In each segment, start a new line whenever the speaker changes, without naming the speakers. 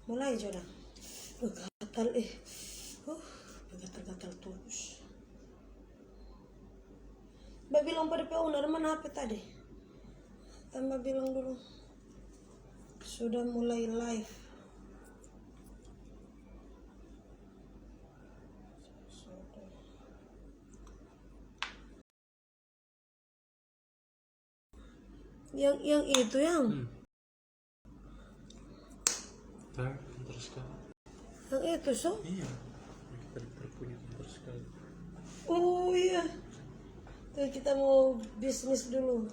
Mulai aja dah. Gatal gatal-gatal terus. Mbak bilang pada owner mana HP tadi? Tambah bilang dulu. Sudah mulai live. Yang itu yang.
Terus kan?
Yang itu so?
Iya. Kita punya terus kan.
Oh iya. Tuh kita mau bisnis dulu.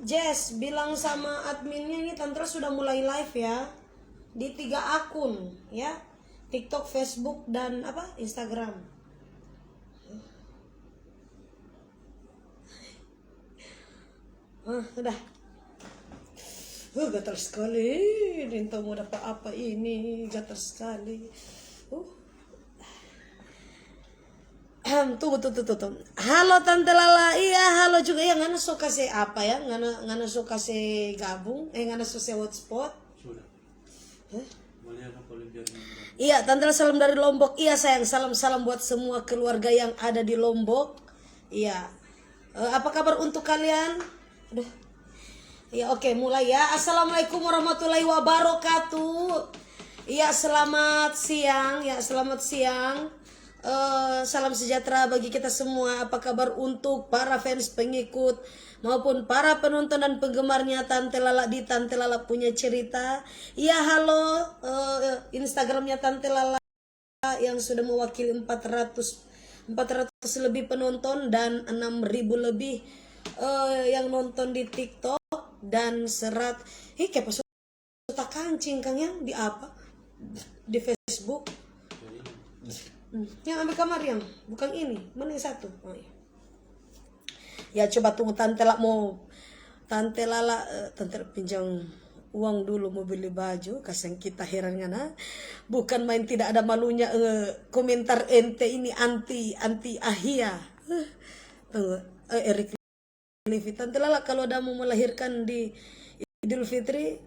Jess bilang sama adminnya ini Tantra sudah mulai live ya di 3 akun ya, TikTok, Facebook dan Instagram. Udah. Gatal sekali. Dintau mau dapat apa ini? Gatal sekali. Tunggu. Halo Tante Lala. Iya, halo juga ya. Ngana suka se apa ya? Ngana suka se gabung. Ngana suka se hotspot.
Sudah.
Iya, Tante Lala salam dari Lombok. Iya sayang, salam buat semua keluarga yang ada di Lombok. Iya. Apa kabar untuk kalian? Aduh. Ya oke, mulai ya. Assalamualaikum warahmatullahi wabarakatuh. Iya, selamat siang ya, selamat siang. Salam sejahtera bagi kita semua. Apa kabar untuk para fans, pengikut maupun para penonton dan penggemarnya Tante Lala di Tante Lala Punya Cerita. Iya, halo. Instagramnya Tante Lala yang sudah mewakili 400 lebih penonton dan 6.000 lebih yang nonton di TikTok dan kayak pas tak kancing Kang yang di apa di Facebook. Yang ambil kamar yang bukan ini, mana yang satu? Oh, iya. Ya coba tunggu Tante Lala pinjam uang dulu mau beli baju, kasih kita heran ngana. Bukan main tidak ada malunya komentar ente ini anti ahia. Tunggu, Erik Livi. Tante Lala kalau ada mau melahirkan di Idul Fitri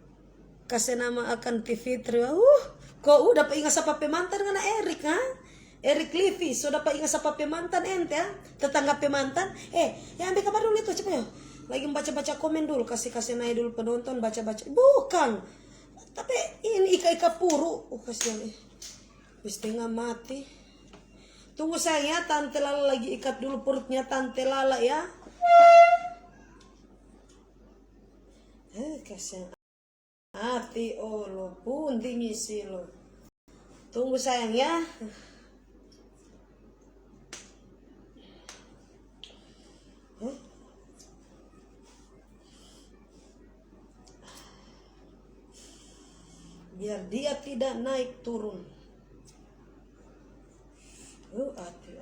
kasih nama akan Fitri. Kok udah ingat siapa pemantan ngana Erik ha? Erik Livi, so dapat ingat siapa pemantan ente ya? Tetangga pemantan. Ya ambil kabar dulu itu cepet ya. Lagi baca komen dulu, kasih naik dulu penonton baca. Bukan. Tapi ini ika puru. Kasihan wis tengah mati. Tunggu saya, Tante Lala lagi ikat dulu perutnya Tante Lala ya. Kasihan hati lo pun tinggi sih lo. Tunggu sayang ya. Biar dia tidak naik turun. Hati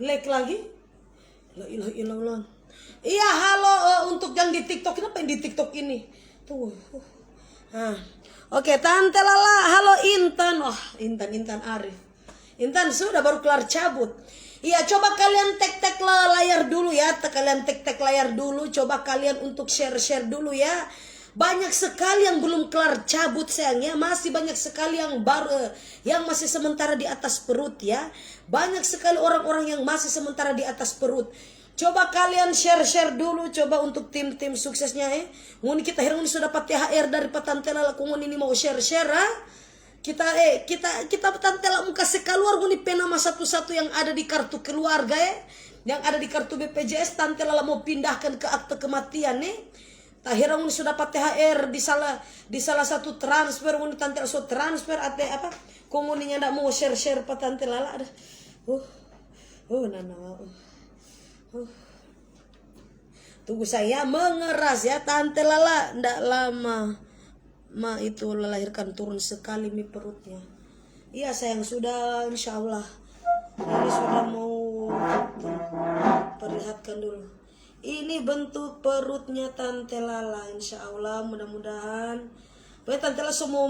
Lek lagi? La ilaha illallah. Iya, halo untuk yang di TikTok. Kenapa yang di TikTok ini? Tuh. Oke, Tante Lala. Halo Intan. Intan Arif. Intan sudah baru kelar cabut. Iya, coba kalian tek layar dulu ya. Kalian tek layar dulu. Coba kalian untuk share dulu ya. Banyak sekali yang belum kelar cabut sayangnya. Masih banyak sekali yang baru yang masih sementara di atas perut ya. Banyak sekali orang-orang yang masih sementara di atas perut. Coba kalian share dulu. Coba untuk tim suksesnya Mungkin kita hari ini sudah dapat THR dari Tante Lala. Mungkin ini mau share kita Tante Lala muka sekaluar muni penama satu-satu yang ada di kartu keluarga yang ada di kartu BPJS. Tante Lala mau pindahkan ke akte kematian Akhirnya muni sudah dapat THR di salah satu transfer. Muni Tante Lala so transfer komuninya ndak mau share Tante Lala ada. Tunggu saya mengeras ya Tante Lala. Ndak lama itu melahirkan turun sekali perutnya. Iya sayang sudah insya Allah. Ini sudah mau perlihatkan dulu. Ini bentuk perutnya Tante Lala insya Allah mudah-mudahan. Tante Lala semua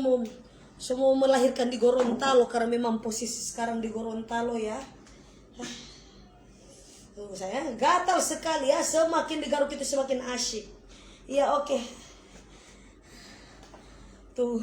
Semua melahirkan di Gorontalo karena memang posisi sekarang di Gorontalo ya. Tuh saya gatal sekali ya, semakin digaruk itu semakin asyik. Iya oke. Tuh.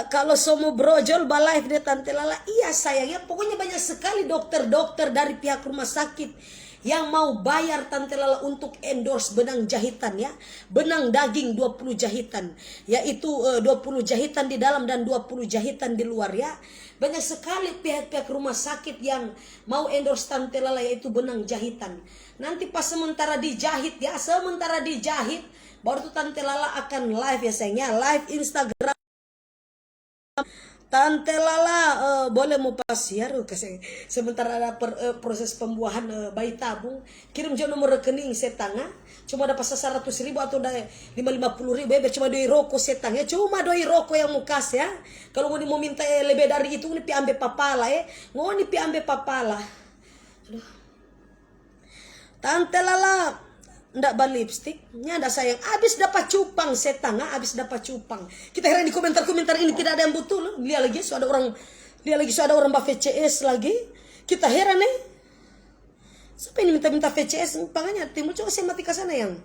Kalau semua brojol balive dia Tante Lala, iya sayang ya, pokoknya banyak sekali dokter-dokter dari pihak rumah sakit yang mau bayar Tante Lala untuk endorse benang jahitan ya. Benang daging 20 jahitan. Yaitu 20 jahitan di dalam dan 20 jahitan di luar ya. Banyak sekali pihak-pihak rumah sakit yang mau endorse Tante Lala yaitu benang jahitan. Nanti pas sementara dijahit ya, sementara dijahit baru tuh Tante Lala akan live ya sayangnya, live Instagram. Tante Lala boleh mau pasiar kasih sementara ada proses pembuahan bayi tabung, kirim jo nomor rekening setengah, cuma dapat 100.000 atau 50.000 ya, cuma doi rokok setengah, cuma doi rokok yang mau kasih ya. Kalau mau minta lebih dari itu, ini pi ambil papala ya, ngoni pi ambil papala. Aduh. Tante Lala ndak bal lipstick, nyanda sayang, abis dapat cupang setengah, abis dapat cupang. Kita heran di komentar-komentar ini tidak ada yang betul. Dia lagi sudah orang bah VCS lagi. Kita heran nih. Siapa ini minta VCS? Makanya timbul coba saya mati ke sana yang.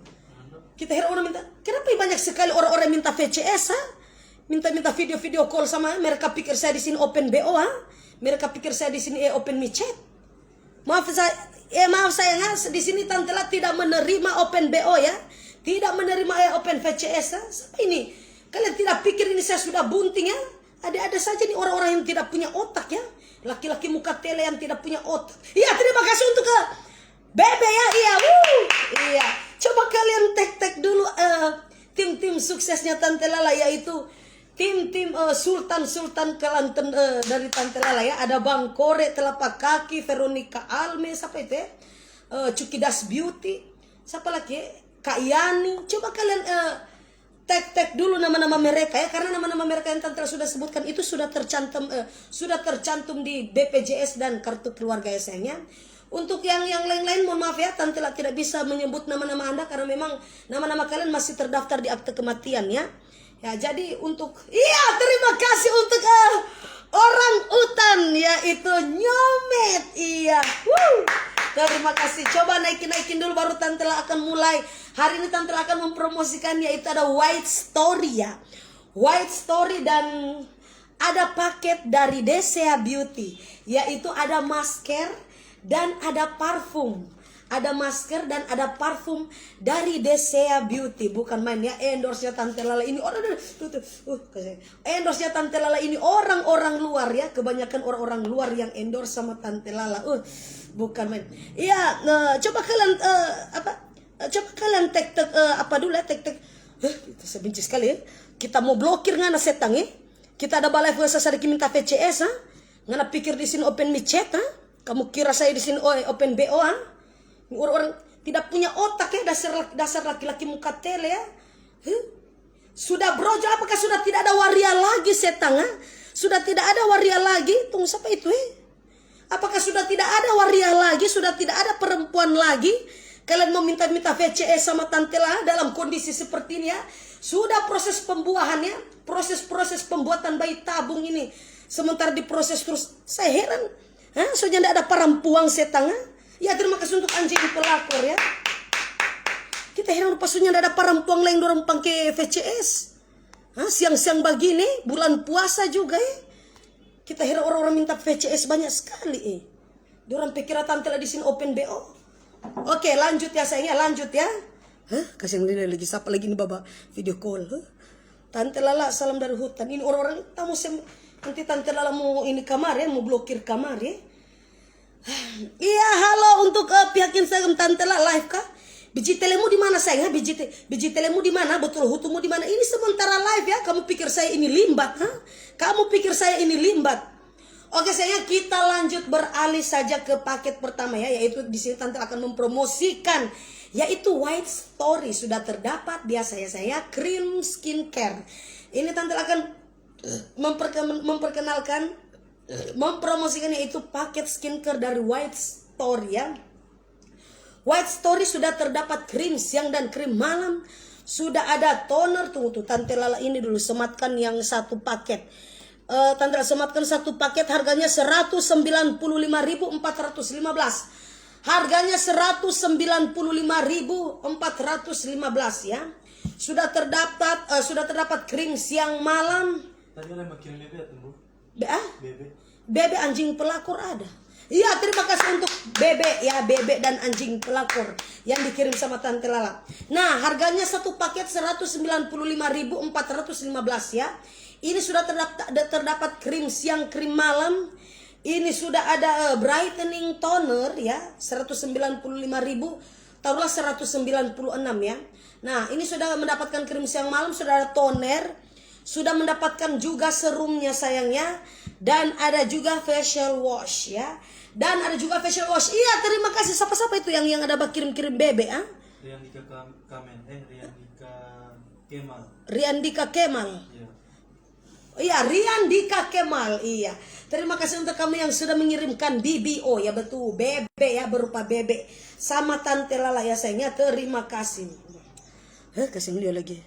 Kita heran orang minta. Kenapa banyak sekali orang-orang minta VCS ha? Minta video-video call sama mereka pikir saya di sini open BO ha? Mereka pikir saya di sini open mi chat. Maaf saya di sini Tante Lala tidak menerima open BO ya. Tidak menerima open VCS ya. Sampai ini kalian tidak pikir ini saya sudah bunting ya. Ada saja nih orang-orang yang tidak punya otak ya. Laki-laki muka tele yang tidak punya otak. Iya, terima kasih untuk Bebe ya. Iya, iya. Coba kalian tek dulu tim-tim suksesnya Tante Lala yaitu tim Sultan Kelantan dari Tante Lala ya. Ada Bang Kore Telapak Kaki, Veronica Alme, siapa itu ya? Cukidas Beauty, siapa lagi? Kak Yani. Coba kalian tek dulu nama-nama mereka ya, karena nama-nama mereka yang Tante Lala sudah sebutkan itu sudah tercantum di BPJS dan kartu keluarga ya sayangnya. Untuk yang lain-lain mohon maaf ya, Tante Lala tidak bisa menyebut nama-nama Anda karena memang nama-nama kalian masih terdaftar di akte kematian ya. Ya, jadi terima kasih untuk orang utan yaitu Nyomet. Iya. Terima kasih. Coba naikin dulu baru Tante Lala akan mulai. Hari ini Tante Lala akan mempromosikan yaitu ada White Story ya. White Story dan ada paket dari Desea Beauty yaitu ada masker dan ada parfum. Ada masker dan ada parfum dari Desea Beauty. Bukan main ya, endorse-nya Tante Lala ini endorse-nya Tante Lala ini orang-orang luar ya. Kebanyakan orang-orang luar yang endorse sama Tante Lala. Bukan main. Iya, coba kalian coba kalian tek dulu ya, tek. Itu saya benci sekali ya. Kita mau blokir ngana setang ya. Kita ada balai puasa sadiki minta VCS ha. Ngana pikir di sini open mi chat ha. Kamu kira saya di sini open BO ha. Orang-orang tidak punya otak ya, dasar laki-laki muka tele ya. Sudah brojol, apakah sudah tidak ada waria lagi setang ha? Sudah tidak ada waria lagi. Tunggu siapa itu Apakah sudah tidak ada waria lagi? Sudah tidak ada perempuan lagi? Kalian mau minta VCS sama Tante Lala dalam kondisi seperti ini ya? Sudah proses pembuahannya, proses pembuatan bayi tabung ini sementara diproses terus. Saya heran, soalnya tidak ada perempuan setang ha? Ya terima kasih untuk anjing pelakor ya. Kita heran pasnya tidak ada perempuan lain dorong pakai VCS. Siang-siang begini bulan puasa juga ya. Kita heran orang-orang minta VCS banyak sekali Dorang pikir Tante Lala di sini open BO. Oke lanjut ya sayangnya, lanjut ya. Kasih yang lagi siapa lagi ini baba video call. Tante Lala salam dari hutan. Ini orang-orang tamu nanti Tante Lala mau ini kamar ya, mau blokir kamar ya. Iya, halo untuk pihak Instagram Tante Lala live kah? Biji telemu di mana sayang? Biji telemu di mana? Betul hutumu di mana? Ini sementara live ya. Kamu pikir saya ini limbat? Kamu pikir saya ini limbat? Oke sayang, kita lanjut beralih saja ke paket pertama ya, yaitu di sini Tante akan mempromosikan yaitu White Story. Sudah terdapat biasa ya saya krim skincare. Ini Tante akan mempromosikan yaitu paket skincare dari White Story ya. White Story sudah terdapat krim siang dan krim malam. Sudah ada toner. Tunggu tuh, Tante Lala ini dulu sematkan yang satu paket. Tante Lala sematkan satu paket, harganya 195.415. Harganya 195.415 ya. Sudah terdapat krim siang malam.
Tadi ada yang kirim bebe atau bu?
Bebe.
Bebe.
Bebe anjing pelakor ada. Iya, terima kasih untuk bebe ya, bebe dan anjing pelakor yang dikirim sama Tante Lala. Nah, harganya satu paket 195.415 ya. Ini sudah terdapat krim siang, krim malam. Ini sudah ada brightening toner ya, 195.000, taruhlah 196 ya. Nah, ini sudah mendapatkan krim siang malam, sudah ada toner, sudah mendapatkan juga serumnya sayangnya, dan ada juga facial wash ya. Dan ada juga facial wash. Iya, terima kasih. Siapa-siapa itu yang ada kirim-kirim bebe ah?
Riandika Riandika Kemal.
Riandika Kemal.
Iya.
Iya, Riandika Kemal. Iya. Terima kasih untuk kamu yang sudah mengirimkan BBO ya, betul. Bebe ya, berupa bebe. Sama Tante Lala ya sayangnya. Terima kasih. Kasih dia lagi.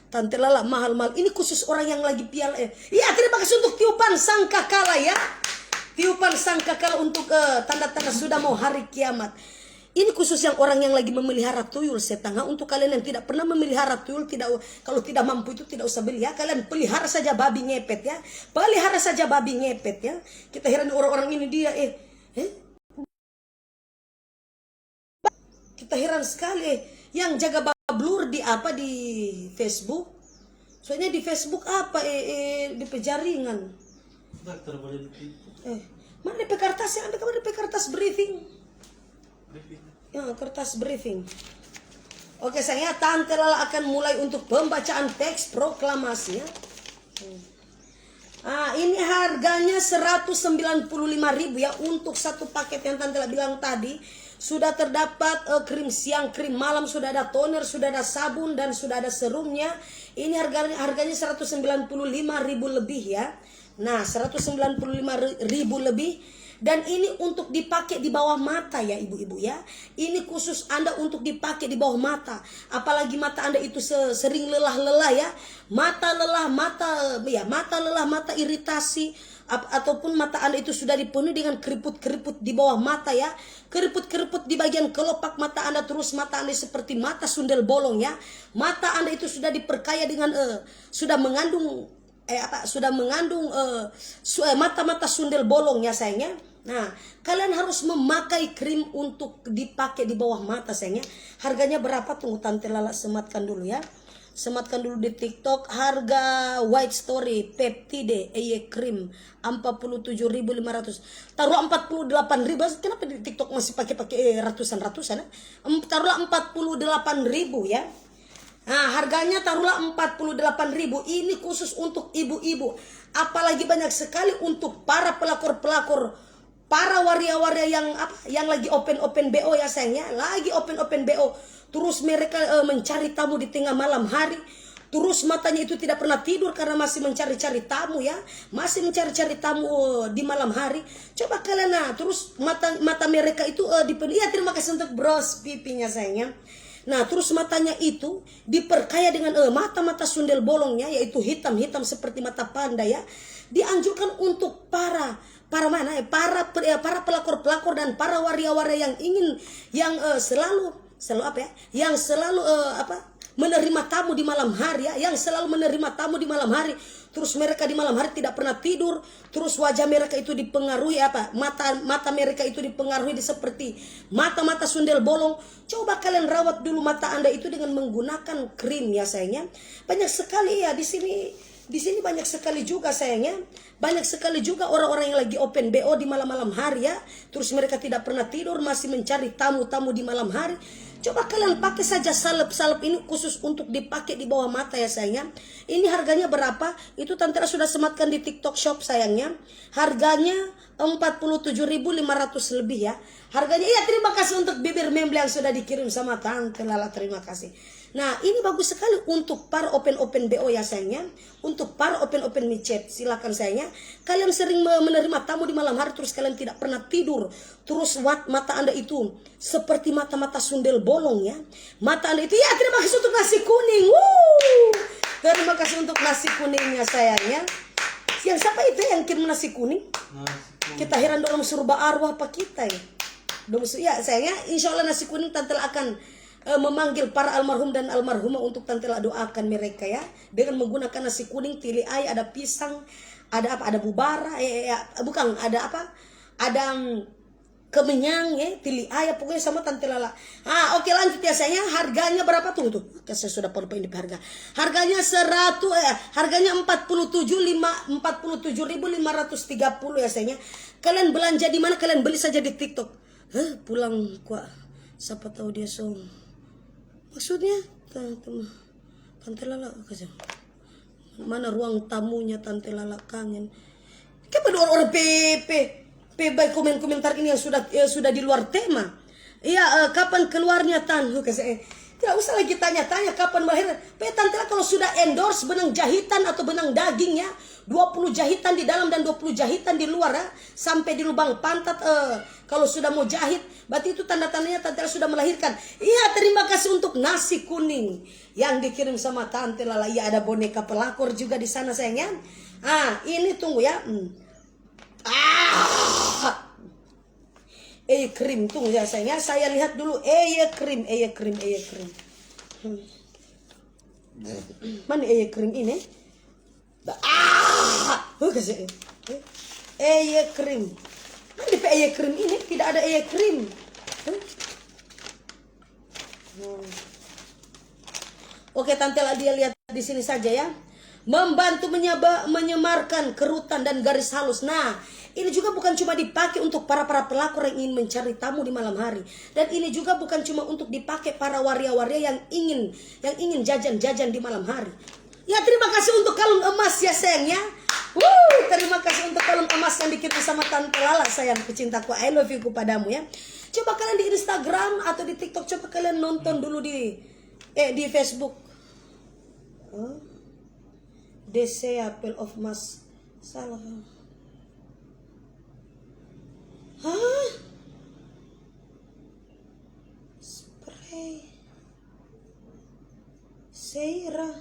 Tante Lala mahal-mahal. Ini khusus orang yang lagi piala. Iya, terima kasih untuk tiupan sangkakala ya. Tiupan sangkakala untuk tanda-tanda sudah mau hari kiamat. Ini khusus yang orang yang lagi memelihara tuyul setengah. Untuk kalian yang tidak pernah memelihara tuyul, kalau tidak mampu itu tidak usah beli ya. Kalian pelihara saja babi ngepet ya. Pelihara saja babi ngepet ya. Kita heran orang-orang ini dia kita heran sekali yang jaga bablur di apa di Facebook. Soalnya di Facebook apa di pejaringan.
Dokter boleh ditipu.
Mana DP kertasnya? Ambil kamu DP kertas briefing.
Briefing.
Ya, kertas briefing. Oke, saya Tante Lala akan mulai untuk pembacaan teks proklamasi ya. Ini harganya 195.000 ya untuk satu paket yang Tante Lala bilang tadi. Sudah terdapat krim siang, krim malam, sudah ada toner, sudah ada sabun, dan sudah ada serumnya. Ini harganya 195.000 lebih ya. Nah, 195.000 lebih. Dan ini untuk dipakai di bawah mata ya ibu-ibu ya. Ini khusus Anda untuk dipakai di bawah mata. Apalagi mata Anda itu sering lelah-lelah ya. Mata lelah, mata lelah, mata iritasi, ataupun mata Anda itu sudah dipenuhi dengan keriput-keriput di bawah mata ya. Keriput-keriput di bagian kelopak mata Anda, terus mata Anda seperti mata sundel bolong ya. Mata Anda itu sudah diperkaya dengan sudah mengandung mata-mata sundel bolong ya sayangnya. Nah, kalian harus memakai krim untuk dipakai di bawah mata sayangnya. Harganya berapa? Tunggu Tante Lala sematkan dulu ya. Sematkan dulu di TikTok. Harga White Story Peptide Cream 47.500. Taruh 48.000. Kenapa di TikTok masih pakai ratusan-ratusan ya? Taruhlah 48.000 ya. Nah, harganya taruhlah 48.000. Ini khusus untuk ibu-ibu. Apalagi banyak sekali untuk para pelakor-pelakor, para waria-waria yang lagi open BO ya sayangnya. Lagi open BO. Terus mereka mencari tamu di tengah malam hari. Terus matanya itu tidak pernah tidur karena masih mencari-cari tamu ya. Masih mencari-cari tamu di malam hari. Coba kalian terus mata mereka itu dipenuhi. Ya, terima kasih untuk bros pipinya sayangnya. Nah, terus matanya itu diperkaya dengan mata-mata sundel bolongnya, yaitu hitam-hitam seperti mata panda ya. Dianjurkan untuk para pelakor-pelakor dan para waria-waria yang selalu menerima tamu di malam hari ya, Terus mereka di malam hari tidak pernah tidur, terus wajah mereka itu dipengaruhi mata mereka itu dipengaruhi seperti mata-mata sundel bolong. Coba kalian rawat dulu mata Anda itu dengan menggunakan krim ya sayangnya. Banyak sekali ya di sini banyak sekali juga sayangnya. Banyak sekali juga orang-orang yang lagi open BO di malam-malam hari ya. Terus mereka tidak pernah tidur, masih mencari tamu-tamu di malam hari. Coba kalian pakai saja salep-salep ini khusus untuk dipakai di bawah mata ya sayangnya. Ini harganya berapa? Itu Tante sudah sematkan di TikTok Shop sayangnya. Harganya 47.500 lebih ya. Harganya, iya terima kasih untuk bibir memble yang sudah dikirim sama Tante Lala, terima kasih. Nah, ini bagus sekali untuk para open BO ya sayangnya. Untuk para open micet, silakan sayangnya. Kalian sering menerima tamu di malam hari terus kalian tidak pernah tidur. Terus mata Anda itu seperti mata-mata sundel bolong ya. Mata Anda itu ya, terima kasih untuk nasi kuning. Terima kasih untuk nasi kuningnya sayangnya. Yang siapa itu yang kirim nasi kuning? Kita heran dong surba arwah apa kita ya. Ya sayangnya, insya Allah nasi kuning Tante akan memanggil para almarhum dan almarhumah untuk Tante doakan mereka ya, dengan menggunakan nasi kuning, tili ay, ada pisang, ada apa, ada bubara, bukan, ada apa, ada kemenyang ya, tili ay, pokoknya sama Tante Lala. Oke, lanjut ya sayangnya. Harganya berapa tuh? Saya sudah lupa ini harga. Harganya 47.530 ya sayangnya. Kalian belanja di mana? Kalian beli saja di TikTok. Pulang kuat. Siapa tahu dia song. Maksudnya Tante Lala mana ruang tamunya Tante Lala kangen. Kenapa orang baik komentar ini yang sudah di luar tema. Iya, kapan keluarnya Tan? Tidak usah lagi tanya-tanya kapan melahirkan. Tante Lala kalau sudah endorse benang jahitan atau benang daging ya, 20 jahitan di dalam dan 20 jahitan di luar ya, sampai di lubang pantat. Kalau sudah mau jahit, berarti itu tanda-tandanya Tante Lala sudah melahirkan. Iya, terima kasih untuk nasi kuning yang dikirim sama Tante Lala. Iya, ada boneka pelakor juga di sana sayangnya. Ini tunggu ya. Krim tunggu ya sayangnya. Saya lihat dulu. Krim. Mana krim ini? Krim. Mana di krim ini? Tidak ada krim. Oke, Tante lah dia lihat di sini saja ya. Membantu menyemarkan kerutan dan garis halus. Nah, ini juga bukan cuma dipakai untuk para pelakor yang ingin mencari tamu di malam hari. Dan ini juga bukan cuma untuk dipakai para waria-waria yang ingin jajan-jajan di malam hari. Ya, terima kasih untuk kalung emas ya sayangnya. Terima kasih untuk kalung emas yang dikirim sama Tante Lala sayang pecintaku. I love you padamu ya. Coba kalian di Instagram atau di TikTok, coba kalian nonton dulu di Facebook. DC Apple of Mas salah. Spray Seira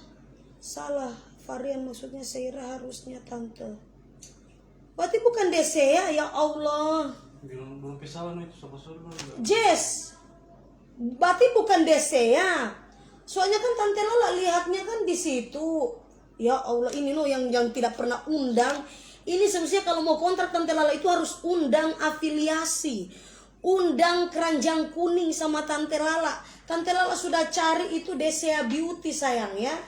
salah varian, maksudnya Seira harusnya Tante. Berarti bukan DC ya Allah.
Belum pesawan itu sama-sama.
Jess. Berarti bukan DC ya. Soalnya kan Tante Lala lihatnya kan di situ. Ya Allah, ini loh yang tidak pernah undang. Ini sebenarnya kalau mau kontrak Tante Lala itu harus undang afiliasi. Undang keranjang kuning sama Tante Lala. Tante Lala sudah cari itu Desea Beauty sayang ya.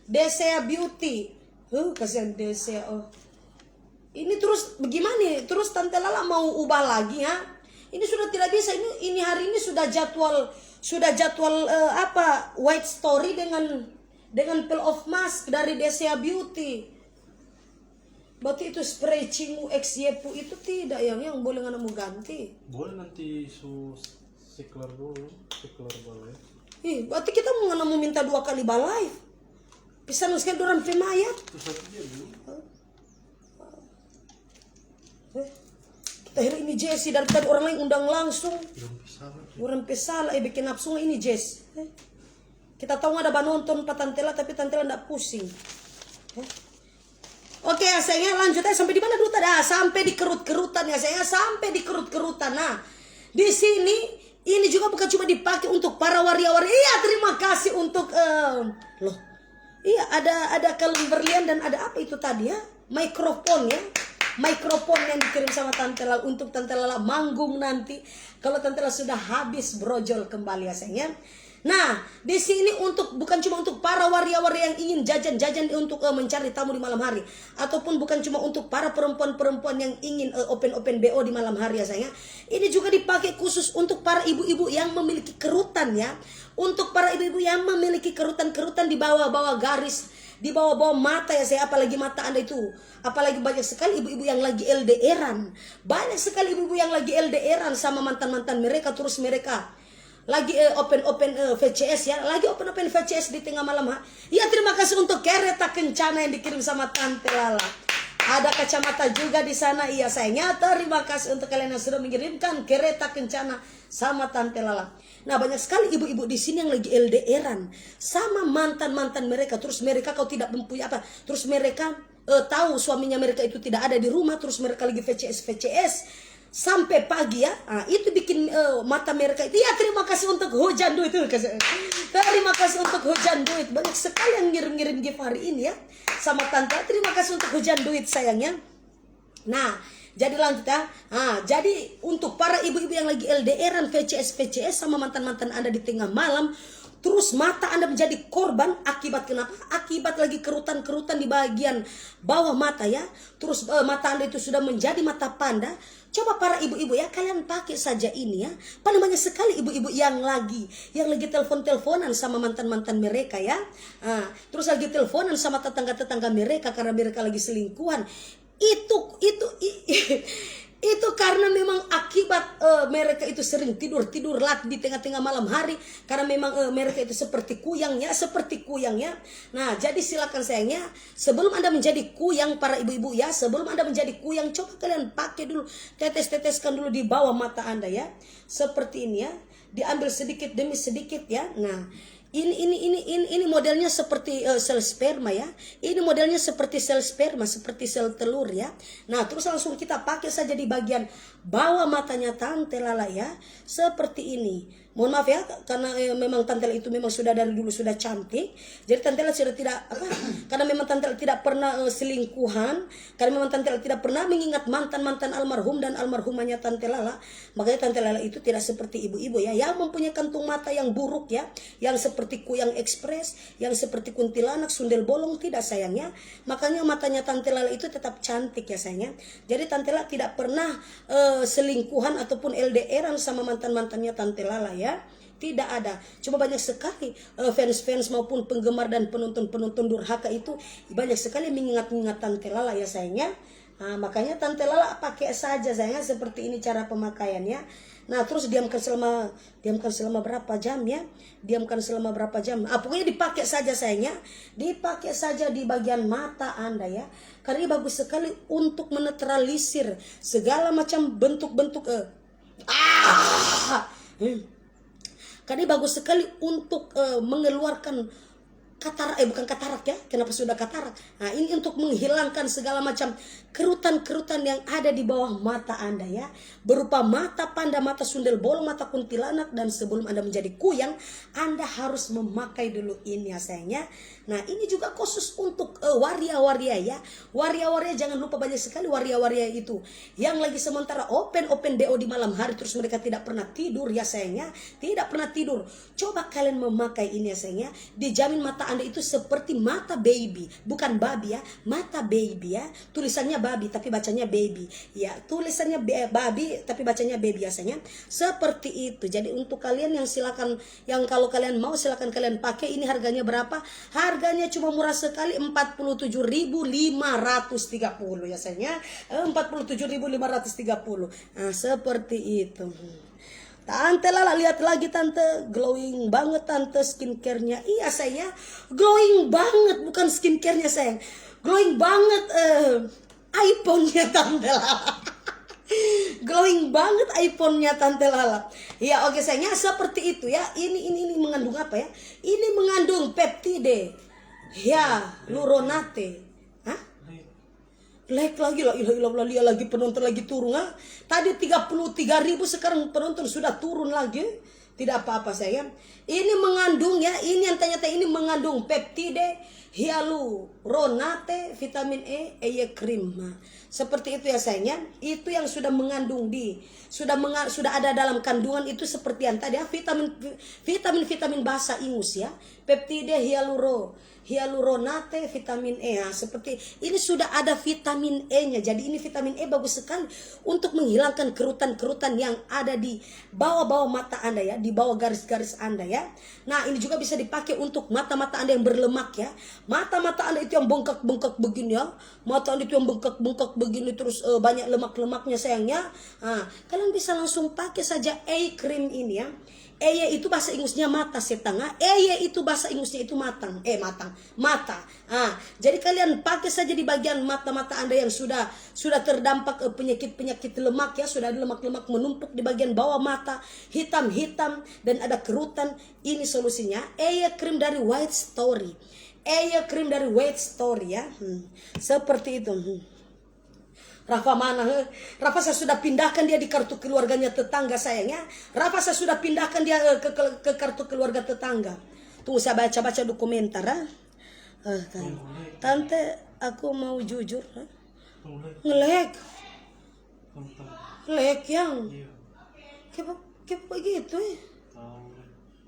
Desea Beauty. Kasihan Desea. Ini terus bagaimana? Terus Tante Lala mau ubah lagi ya? Ini sudah tidak bisa. Ini hari ini sudah jadwal White Story dengan Pearl of Mask dari Desea Beauty. Berarti itu spray Cingu X Yepu itu tidak yang boleh mau ganti.
Boleh nanti sikler dulu, sikler boleh.
Berarti kita mau minta 2 kali balai. Bisa nuliskan orang pemayat.
Terus satu dia dulu.
Kita hari ini Jesse dari tadi orang lain undang langsung.
Belum
Orang pesalah bikin nafsu ini Jess. Kita tahu ada nonton Pak Tantela tapi Tantela enggak pusing. Oke ya sayangnya, lanjut aja sampai di mana dulu tadi? Sampai di kerut-kerutan ya sayangnya, sampai di kerut-kerutan. Nah, di sini ini juga bukan cuma dipakai untuk para waria-waria. Iya, terima kasih untuk loh. Iya, ada kalung berlian dan ada apa itu tadi ya? Mikrofon ya. Mikrofon yang dikirim sama Tante Lala untuk Tante Lala manggung nanti kalau Tante Lala sudah habis brojol kembali ya sayangnya. Nah, di sini bukan cuma untuk para waria-waria yang ingin jajan-jajan untuk mencari tamu di malam hari, ataupun bukan cuma untuk para perempuan-perempuan yang ingin open BO di malam hari ya sayang. Ini juga dipakai khusus untuk para ibu-ibu yang memiliki kerutan ya. Untuk para ibu-ibu yang memiliki kerutan-kerutan di bawah-bawah garis, di bawah-bawah mata ya saya, apalagi mata Anda itu. Apalagi banyak sekali ibu-ibu yang lagi LDRan. Banyak sekali ibu-ibu yang lagi LDRan sama mantan-mantan mereka, terus mereka lagi open VCS ya, lagi open VCS di tengah malam. Ya terima kasih untuk kereta kencana yang dikirim sama Tante Lala. Ada kacamata juga di sana. Iya sayangnya, terima kasih untuk kalian yang sudah mengirimkan kereta kencana sama Tante Lala. Nah banyak sekali ibu-ibu di sini yang lagi LDRan sama mantan-mantan mereka. Terus mereka kau tidak mempunyai apa. Terus mereka tahu suaminya mereka itu tidak ada di rumah. Terus mereka lagi VCS sampai pagi ya. Nah, itu bikin mata mereka itu. Ya terima kasih untuk hujan duit. Terima kasih untuk hujan duit. Banyak sekali yang ngirim-ngirim gift hari ini ya sama Tante. Terima kasih untuk hujan duit sayangnya. Nah jadi lanjut ya. Nah, jadi untuk para ibu-ibu yang lagi LDRan VCS sama mantan-mantan Anda di tengah malam, terus mata Anda menjadi korban akibat kenapa? Akibat lagi kerutan-kerutan di bagian bawah mata ya. Terus mata Anda itu sudah menjadi mata panda. Coba para ibu-ibu ya, kalian pakai saja ini ya. Apa namanya sekali ibu-ibu yang lagi telepon-teleponan sama mantan-mantan mereka ya. Terus lagi teleponan sama tetangga-tetangga mereka karena mereka lagi selingkuhan. Itu karena memang akibat mereka itu sering tidur lat di tengah-tengah malam hari karena memang mereka itu seperti kuyang ya. Nah jadi silakan sayangnya, sebelum Anda menjadi kuyang para ibu-ibu ya, sebelum Anda menjadi kuyang, coba kalian pakai dulu, teteskan dulu di bawah mata Anda ya, seperti ini ya, diambil sedikit demi sedikit ya. Nah ini modelnya seperti sel sperma ya. Ini modelnya seperti sel sperma, seperti sel telur ya. Nah, terus langsung kita pakai saja di bagian bawah matanya Tante Lala ya. Seperti ini. Mohon maaf ya, karena memang Tante Lala itu memang sudah dari dulu sudah cantik. Jadi Tante Lala sudah tidak karena memang Tante Lala tidak pernah selingkuhan, karena memang Tante Lala tidak pernah mengingat mantan-mantan almarhum dan almarhumahnya Tante Lala. Makanya Tante Lala itu tidak seperti ibu-ibu ya, yang mempunyai kantung mata yang buruk ya, yang seperti kuyang ekspres, yang seperti kuntilanak, sundel bolong, tidak sayangnya. Makanya matanya Tante Lala itu tetap cantik ya sayangnya. Jadi Tante Lala tidak pernah selingkuhan ataupun LDRan sama mantan-mantannya Tante Lala ya. Tidak ada. Coba banyak sekali fans-fans maupun penggemar dan penonton-penonton durhaka itu banyak sekali mengingat-ingat Tante Lala ya sayangnya. Nah, makanya Tante Lala pakai saja sayangnya seperti ini cara pemakaiannya. Nah, terus diamkan selama berapa jam ya? Diamkan selama berapa jam? Pokoknya dipakai saja sayangnya. Dipakai saja di bagian mata Anda ya. Karena ini bagus sekali untuk menetralisir segala macam bentuk-bentuk karena bagus sekali untuk mengeluarkan katarak, bukan katarak ya, kenapa sudah katarak? Nah ini untuk menghilangkan segala macam kerutan-kerutan yang ada di bawah mata Anda ya, berupa mata panda, mata sundel bolong, mata kuntilanak. Dan sebelum Anda menjadi kuyang, Anda harus memakai dulu ini ya sayangnya. Nah ini juga khusus untuk waria-waria ya. Waria-waria jangan lupa, banyak sekali waria-waria itu yang lagi sementara open BO di malam hari, terus mereka tidak pernah tidur ya sayangnya, tidak pernah tidur. Coba kalian memakai ini ya sayangnya, dijamin mata Anda itu seperti mata baby, bukan babi ya, mata baby ya. Tulisannya babi tapi bacanya baby ya, tulisannya babi tapi bacanya baby biasanya seperti itu. Jadi untuk kalian yang silakan, yang kalau kalian mau silakan kalian pakai. Ini harganya berapa? Harganya cuma murah sekali, 47.530 ya sayangnya, 47.530. Nah seperti itu. Tante Lala lihat lagi Tante, glowing banget Tante skincare-nya. Iya sayang, glowing banget, bukan skincare-nya sayang, glowing banget iPhone-nya Tante Lala. Glowing banget iPhone-nya Tante Lala. Ya oke sayangnya, seperti itu ya. Ini mengandung apa ya? Ini mengandung peptide hyaluronate. Like lagi lah, ilah dia lagi penonton lagi turun Tadi 33.000, sekarang penonton sudah turun lagi. Tidak apa-apa sayang. Ini mengandung ya, ini yang tanya-tanya, ini mengandung peptide hyaluronate, vitamin E krim. Seperti itu ya sayangnya. Itu yang sudah mengandung sudah ada dalam kandungan itu seperti yang tadi ya, vitamin bahasa ingus ya. Peptide hyaluronate, vitamin E. Nah, seperti ini sudah ada vitamin E-nya. Jadi ini vitamin E bagus sekali untuk menghilangkan kerutan-kerutan yang ada di bawah-bawah mata Anda ya, di bawah garis-garis Anda ya. Nah, ini juga bisa dipakai untuk mata-mata Anda yang berlemak ya. Mata-mata Anda itu yang bengkak-bengkak begini ya. Mata Anda itu yang bengkak-bengkak begini terus banyak lemak-lemaknya sayangnya. Kalian bisa langsung pakai saja eye cream ini ya. Eye itu bahasa Inggrisnya mata setengah. Eye itu bahasa Inggrisnya itu matang. Mata. Jadi kalian pakai saja di bagian mata-mata Anda yang sudah terdampak penyakit-penyakit lemak ya. Sudah ada lemak-lemak menumpuk di bagian bawah mata. Hitam-hitam dan ada kerutan. Ini solusinya. Eye cream dari White Story. Eye cream dari White Story ya. Seperti itu. Rafa mana? Rafa saya sudah pindahkan dia di kartu keluarganya tetangga sayangnya. Rafa saya sudah pindahkan dia ke kartu keluarga tetangga. Tunggu saya baca-baca di komentar. Tante, aku mau jujur. Ngelek. Lek yang. Kepo begitu ya.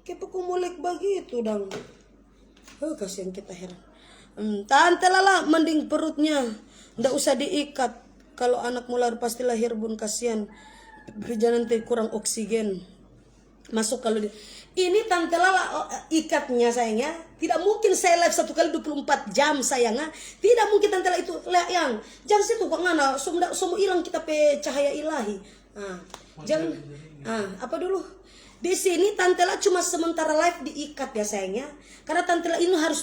Kepo kumulek begitu dong. Kasihan kita heran. Tante Lala mending perutnya ndak usah diikat. Kalau anak mulai pasti lahir bun kasihan. Jangan nanti kurang oksigen. Masuk kalau ini Tante Lala ikatnya sayangnya. Tidak mungkin saya live 1 kali 24 jam sayangnya. Tidak mungkin Tante Lala itu yang jangan situ kok ngana semua hilang kita pe cahaya ilahi. Jangan apa dulu? Di sini Tante Lala cuma sementara live diikat ya sayangnya. Karena Tante Lala ini harus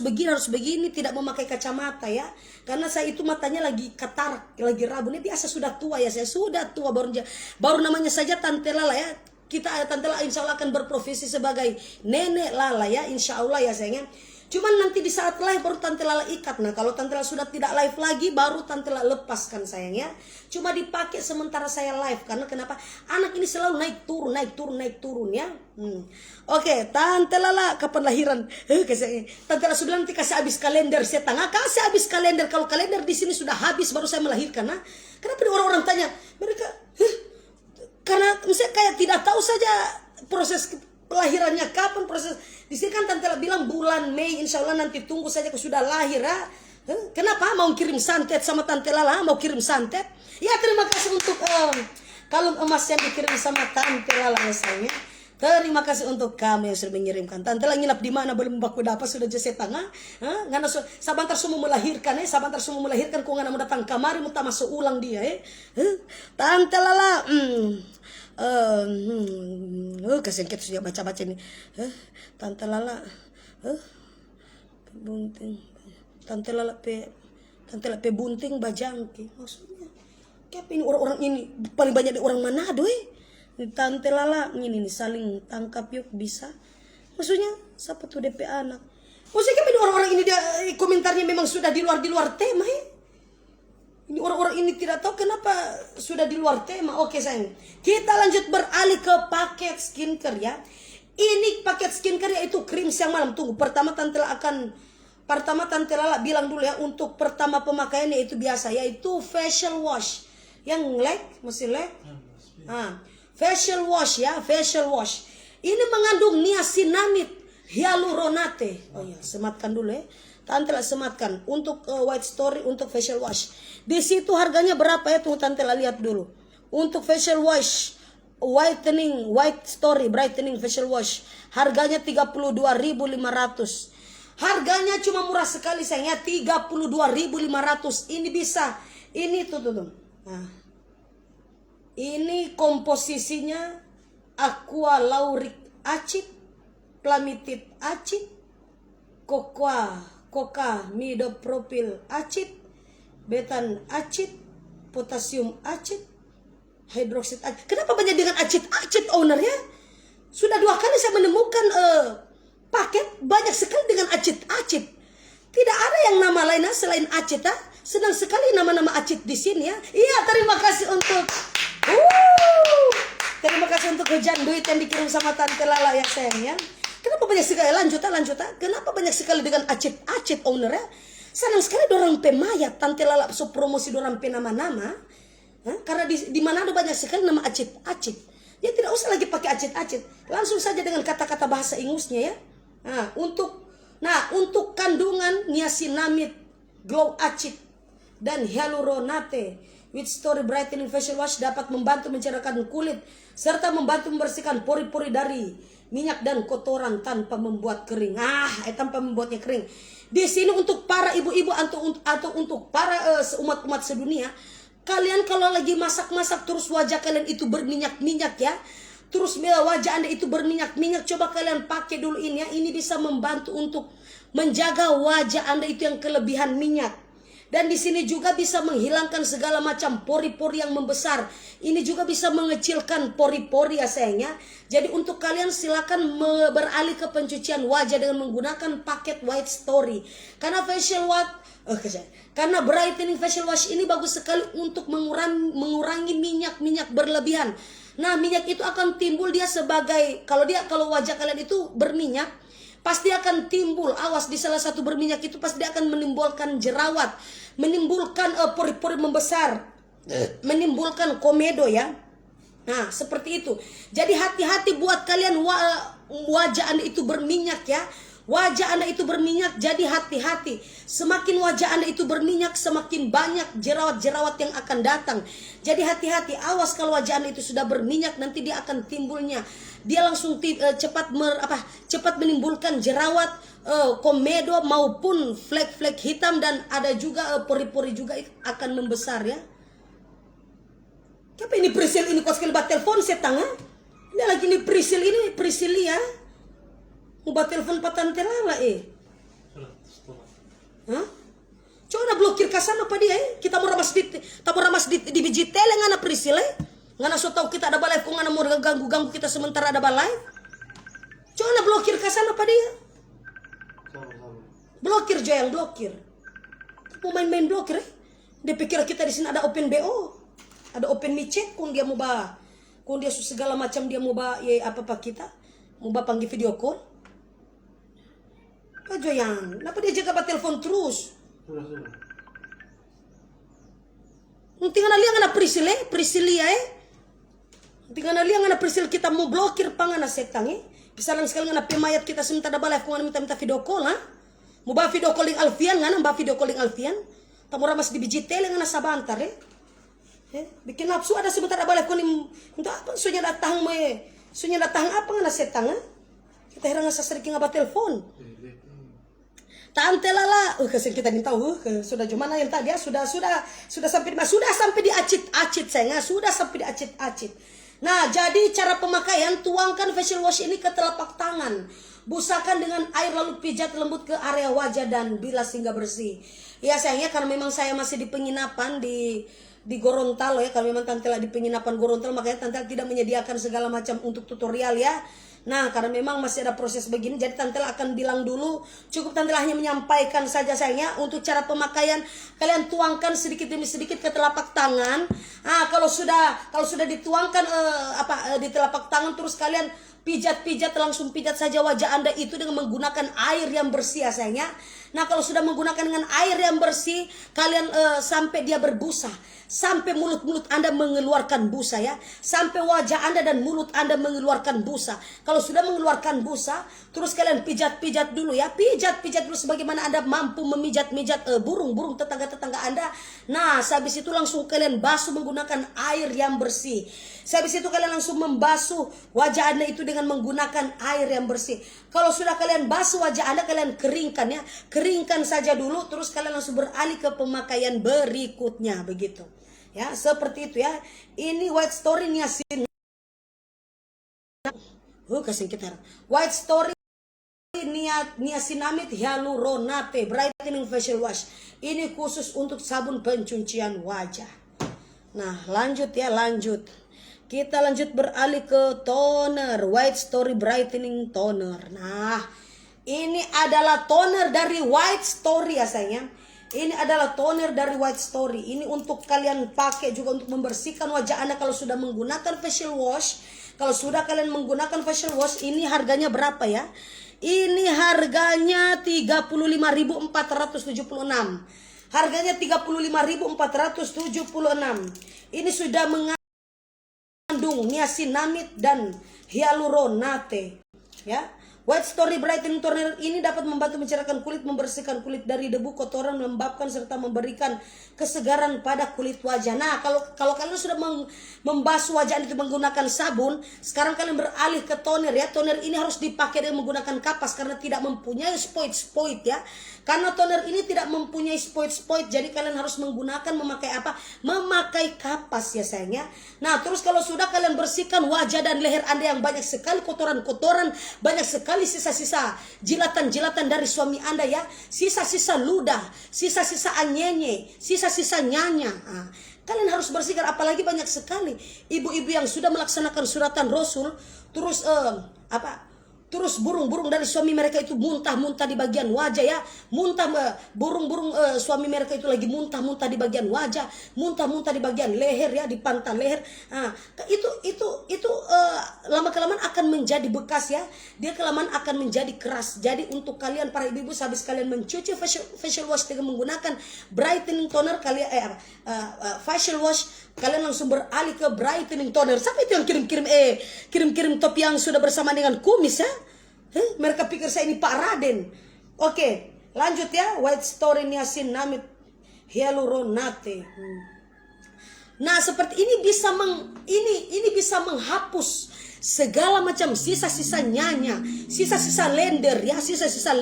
begini, tidak memakai kacamata ya. Karena saya itu matanya lagi katarak, lagi rabu. Ini biasa sudah tua ya, saya sudah tua baru namanya saja Tante Lala ya. Tante Lala insya Allah akan berprofesi sebagai nenek Lala ya, insya Allah ya sayangnya. Cuman nanti di saat live baru Tante Lala ikat. Nah kalau Tante Lala sudah tidak live lagi baru Tante Lala lepaskan sayangnya. Cuma dipakai sementara saya live. Karena kenapa? Anak ini selalu naik turun ya. Oke, Tante Lala kapan lahiran? Tante Lala sudah nanti kasih habis kalender setengah. Kasih habis kalender. Kalau kalender di sini sudah habis baru saya melahirkan. Kenapa orang-orang tanya? Mereka, karena misalnya kayak tidak tahu saja proses kelahirannya kapan proses. Di sini kan Tante Lala bilang bulan Mei, insya Allah nanti tunggu saja kalau sudah lahir. Kenapa? Mau kirim santet sama Tante Lala? Mau kirim santet? Ya terima kasih untuk kalung emas yang dikirim sama Tante Lala misalnya. Terima kasih untuk kamu yang sudah mengirimkan. Tante Lala nginap di mana belum baku dapat sudah jasa tengah. Ngana sabantar semua melahirkan sabantar semua melahirkan kok ngana mau datang kamari mau masuk ulang dia Tante Lala kasihan kita sudah baca-baca ini. Tante Lala bunting. Tante Lala pe bunting bajangki. Maksudnya kayak ini orang-orang ini paling banyak di orang Manado Tante Lala ini nih saling tangkap yuk bisa. Maksudnya siapa tuh DP anak? Maksudnya kayak ini orang-orang ini dia komentarnya memang sudah di luar tema Ini orang-orang ini tidak tahu kenapa sudah di luar tema. Oke sayang, kita lanjut beralih ke paket skincare ya. Ini paket skincare yaitu krim siang malam. Tunggu, pertama Tante Lala bilang dulu ya. Untuk pertama pemakaiannya itu biasa, yaitu facial wash. Yang masih facial wash ya, facial wash. Ini mengandung niacinamide hyaluronate. Oh ya, sematkan dulu ya. Tante Lala sematkan untuk White Story untuk facial wash. Di situ harganya berapa ya? Tunggu Tante Lala lihat dulu. Untuk facial wash White Story brightening facial wash harganya 32.500. Harganya cuma murah sekali sayangnya 32.500. Ini bisa. Ini tuh. Nah. Ini komposisinya aqua lauric acid, plamitid acid, coca midopropyl acid, betan acid, potasium acid, hidroksid acid. Kenapa banyak dengan acid owner ya? Sudah 2 kali saya menemukan paket banyak sekali dengan acid. Tidak ada yang nama lain selain acid. Senang sekali nama-nama acid di sini ya. Iya, terima kasih untuk hujan duit yang dikirim sama Tante Lala ya sayang ya. Kenapa banyak sekali lanjut. Kenapa banyak sekali dengan acid owner ya? Senang sekali dorang pemayat Tante Lala so promosi dorang pe nama-nama. Karena di mana ada banyak sekali nama acid. Ya tidak usah lagi pakai acid. Langsung saja dengan kata-kata bahasa Inggrisnya ya. Untuk kandungan niacinamide, glow acid dan hyaluronate With Story Brightening Facial Wash dapat membantu mencerahkan kulit serta membantu membersihkan pori-pori dari minyak dan kotoran tanpa membuat kering. Tanpa membuatnya kering. Di sini untuk para ibu-ibu atau untuk para umat-umat sedunia, kalian kalau lagi masak-masak terus wajah kalian itu berminyak-minyak ya, terus wajah Anda itu berminyak-minyak, coba kalian pakai dulu ini ya. Ini bisa membantu untuk menjaga wajah Anda itu yang kelebihan minyak. Dan di sini juga bisa menghilangkan segala macam pori-pori yang membesar. Ini juga bisa mengecilkan pori-pori ya sayangnya. Jadi untuk kalian silakan beralih ke pencucian wajah dengan menggunakan paket White Story. Karena karena brightening facial wash ini bagus sekali untuk mengurangi minyak-minyak berlebihan. Nah, minyak itu akan timbul dia sebagai kalau wajah kalian itu berminyak, pasti akan timbul, awas, di salah satu berminyak itu pasti dia akan menimbulkan jerawat, menimbulkan pori-pori membesar, menimbulkan komedo ya. Nah, seperti itu. Jadi hati-hati buat kalian wajah Anda itu berminyak ya. Wajah Anda itu berminyak, jadi hati-hati. Semakin wajah Anda itu berminyak, semakin banyak jerawat-jerawat yang akan datang. Jadi hati-hati, awas kalau wajah Anda itu sudah berminyak, nanti dia akan timbulnya. Dia langsung cepat menimbulkan jerawat, komedo maupun flek-flek hitam, dan ada juga pori-pori juga akan membesar ya. Tapi ini Priscil ini kok sekali bat telepon setang ha? Ini lagi ini Priscil ya. Ubah telepon patan terala Hah? Coba na blokir kasan apa dia Kita mau ramas di biji tele ngana Priscil ngana so tahu kita ada balai, kok ngana mau ganggu kita sementara ada balai. Coba na blokir kasan apa dia. Blokir Joyang, blokir. Mau main-main blokir Dia pikir kita di sini ada open BO, ada open micet, kung dia mau segala macam dia mau apa kita mau panggil video call. Kak Joyang, kenapa dia jaga telepon terus? Tinggal liang anak Priscilia Tinggal liang anak Priscil kita mau blokir pangana setang Bisa lang sekali ngana pemayat kita sementara balai kung minta video call ha. Mau video calling Alfian ngana video calling Alfian. Tamu ramas di biji tele ngana sabantar bikin nafsu ada sebentar balai kung minta apa sunya datang apa ngana setang Kita herang asa sering ngaba telepon. Tante lala, kasih kita nih tahu, sudah gimana yang tadi ya, sudah sampai di acit sayang, sudah sampai di acit. Nah, jadi cara pemakaian, tuangkan facial wash ini ke telapak tangan, busakan dengan air lalu pijat lembut ke area wajah dan bilas hingga bersih. Ya sayangnya karena memang saya masih di penginapan di Gorontalo ya, kalau memang Tante di penginapan Gorontalo, makanya Tante tidak menyediakan segala macam untuk tutorial ya. Nah, karena memang masih ada proses begini, jadi Tante akan bilang dulu, cukup Tante hanya menyampaikan saja sayangnya untuk cara pemakaian. Kalian tuangkan sedikit demi sedikit ke telapak tangan. Kalau sudah dituangkan di telapak tangan, terus kalian pijat langsung pijat saja wajah Anda itu dengan menggunakan air yang bersih ya sayangnya. Nah, kalau sudah menggunakan dengan air yang bersih, kalian sampai dia berbusa, sampai mulut Anda mengeluarkan busa ya, sampai wajah Anda dan mulut Anda mengeluarkan busa. Kalau sudah mengeluarkan busa, terus kalian pijat dulu ya, pijat dulu sebagaimana Anda mampu memijat burung-burung tetangga Anda. Nah, sehabis itu langsung kalian basuh menggunakan air yang bersih. Sehabis itu kalian langsung membasuh wajah Anda itu dengan menggunakan air yang bersih. Kalau sudah kalian basuh wajah Anda, kalian keringkan ya. Keringkan saja dulu, terus kalian langsung beralih ke pemakaian berikutnya begitu. Ya, seperti itu ya. Ini White Story niasin. Kasih kita. White Story niacinamide hyaluronate brightening facial wash. Ini khusus untuk sabun pencucian wajah. Nah, lanjut. Kita lanjut beralih ke toner, White Story Brightening Toner. Nah, ini adalah toner dari White Story ya sayangnya. Ini adalah toner dari White Story. Ini untuk kalian pakai juga untuk membersihkan wajah Anda kalau sudah menggunakan facial wash. Kalau sudah kalian menggunakan facial wash, ini harganya berapa ya? Ini harganya 35.476. Harganya 35.476. Ini sudah mengandung niacinamide dan hyaluronate ya. White Story Brightening Toner ini dapat membantu mencerahkan kulit, membersihkan kulit dari debu, kotoran, melembabkan serta memberikan kesegaran pada kulit wajah. Nah, kalau kalian sudah membasuh wajah itu menggunakan sabun, sekarang kalian beralih ke toner ya. Toner ini harus dipakai dengan menggunakan kapas karena tidak mempunyai spoit ya. Karena toner ini tidak mempunyai spoit, jadi kalian harus memakai apa? Memakai kapas ya sayangnya. Nah, terus kalau sudah kalian bersihkan wajah dan leher Anda yang banyak sekali kotoran-kotoran, banyak sekali sisa-sisa jilatan-jilatan dari suami Anda ya, sisa-sisa ludah, sisa-sisa anyenye, sisa-sisa nyanya. Nah, kalian harus bersihkan, apalagi banyak sekali ibu-ibu yang sudah melaksanakan suratan Rasul, terus terus burung-burung dari suami mereka itu muntah-muntah di bagian wajah ya. Burung-burung suami mereka itu lagi muntah-muntah di bagian wajah, muntah-muntah di bagian leher ya, di pantang leher. Nah, itu lama-kelamaan akan menjadi bekas ya. Dia kelamaan akan menjadi keras. Jadi untuk kalian para ibu-ibu, habis kalian mencuci facial wash dengan menggunakan brightening toner, kalian facial wash, kalian langsung beralih ke brightening toner. Siapa itu yang kirim-kirim top yang sudah bersama dengan kumis ya? Mereka pikir saya ini Pak Raden. Oke, lanjut ya. White Story Niacinamide Hyaluronate. Nah, seperti ini bisa menghapus segala macam sisa-sisa nyanya, sisa-sisa lender ya, sisa-sisa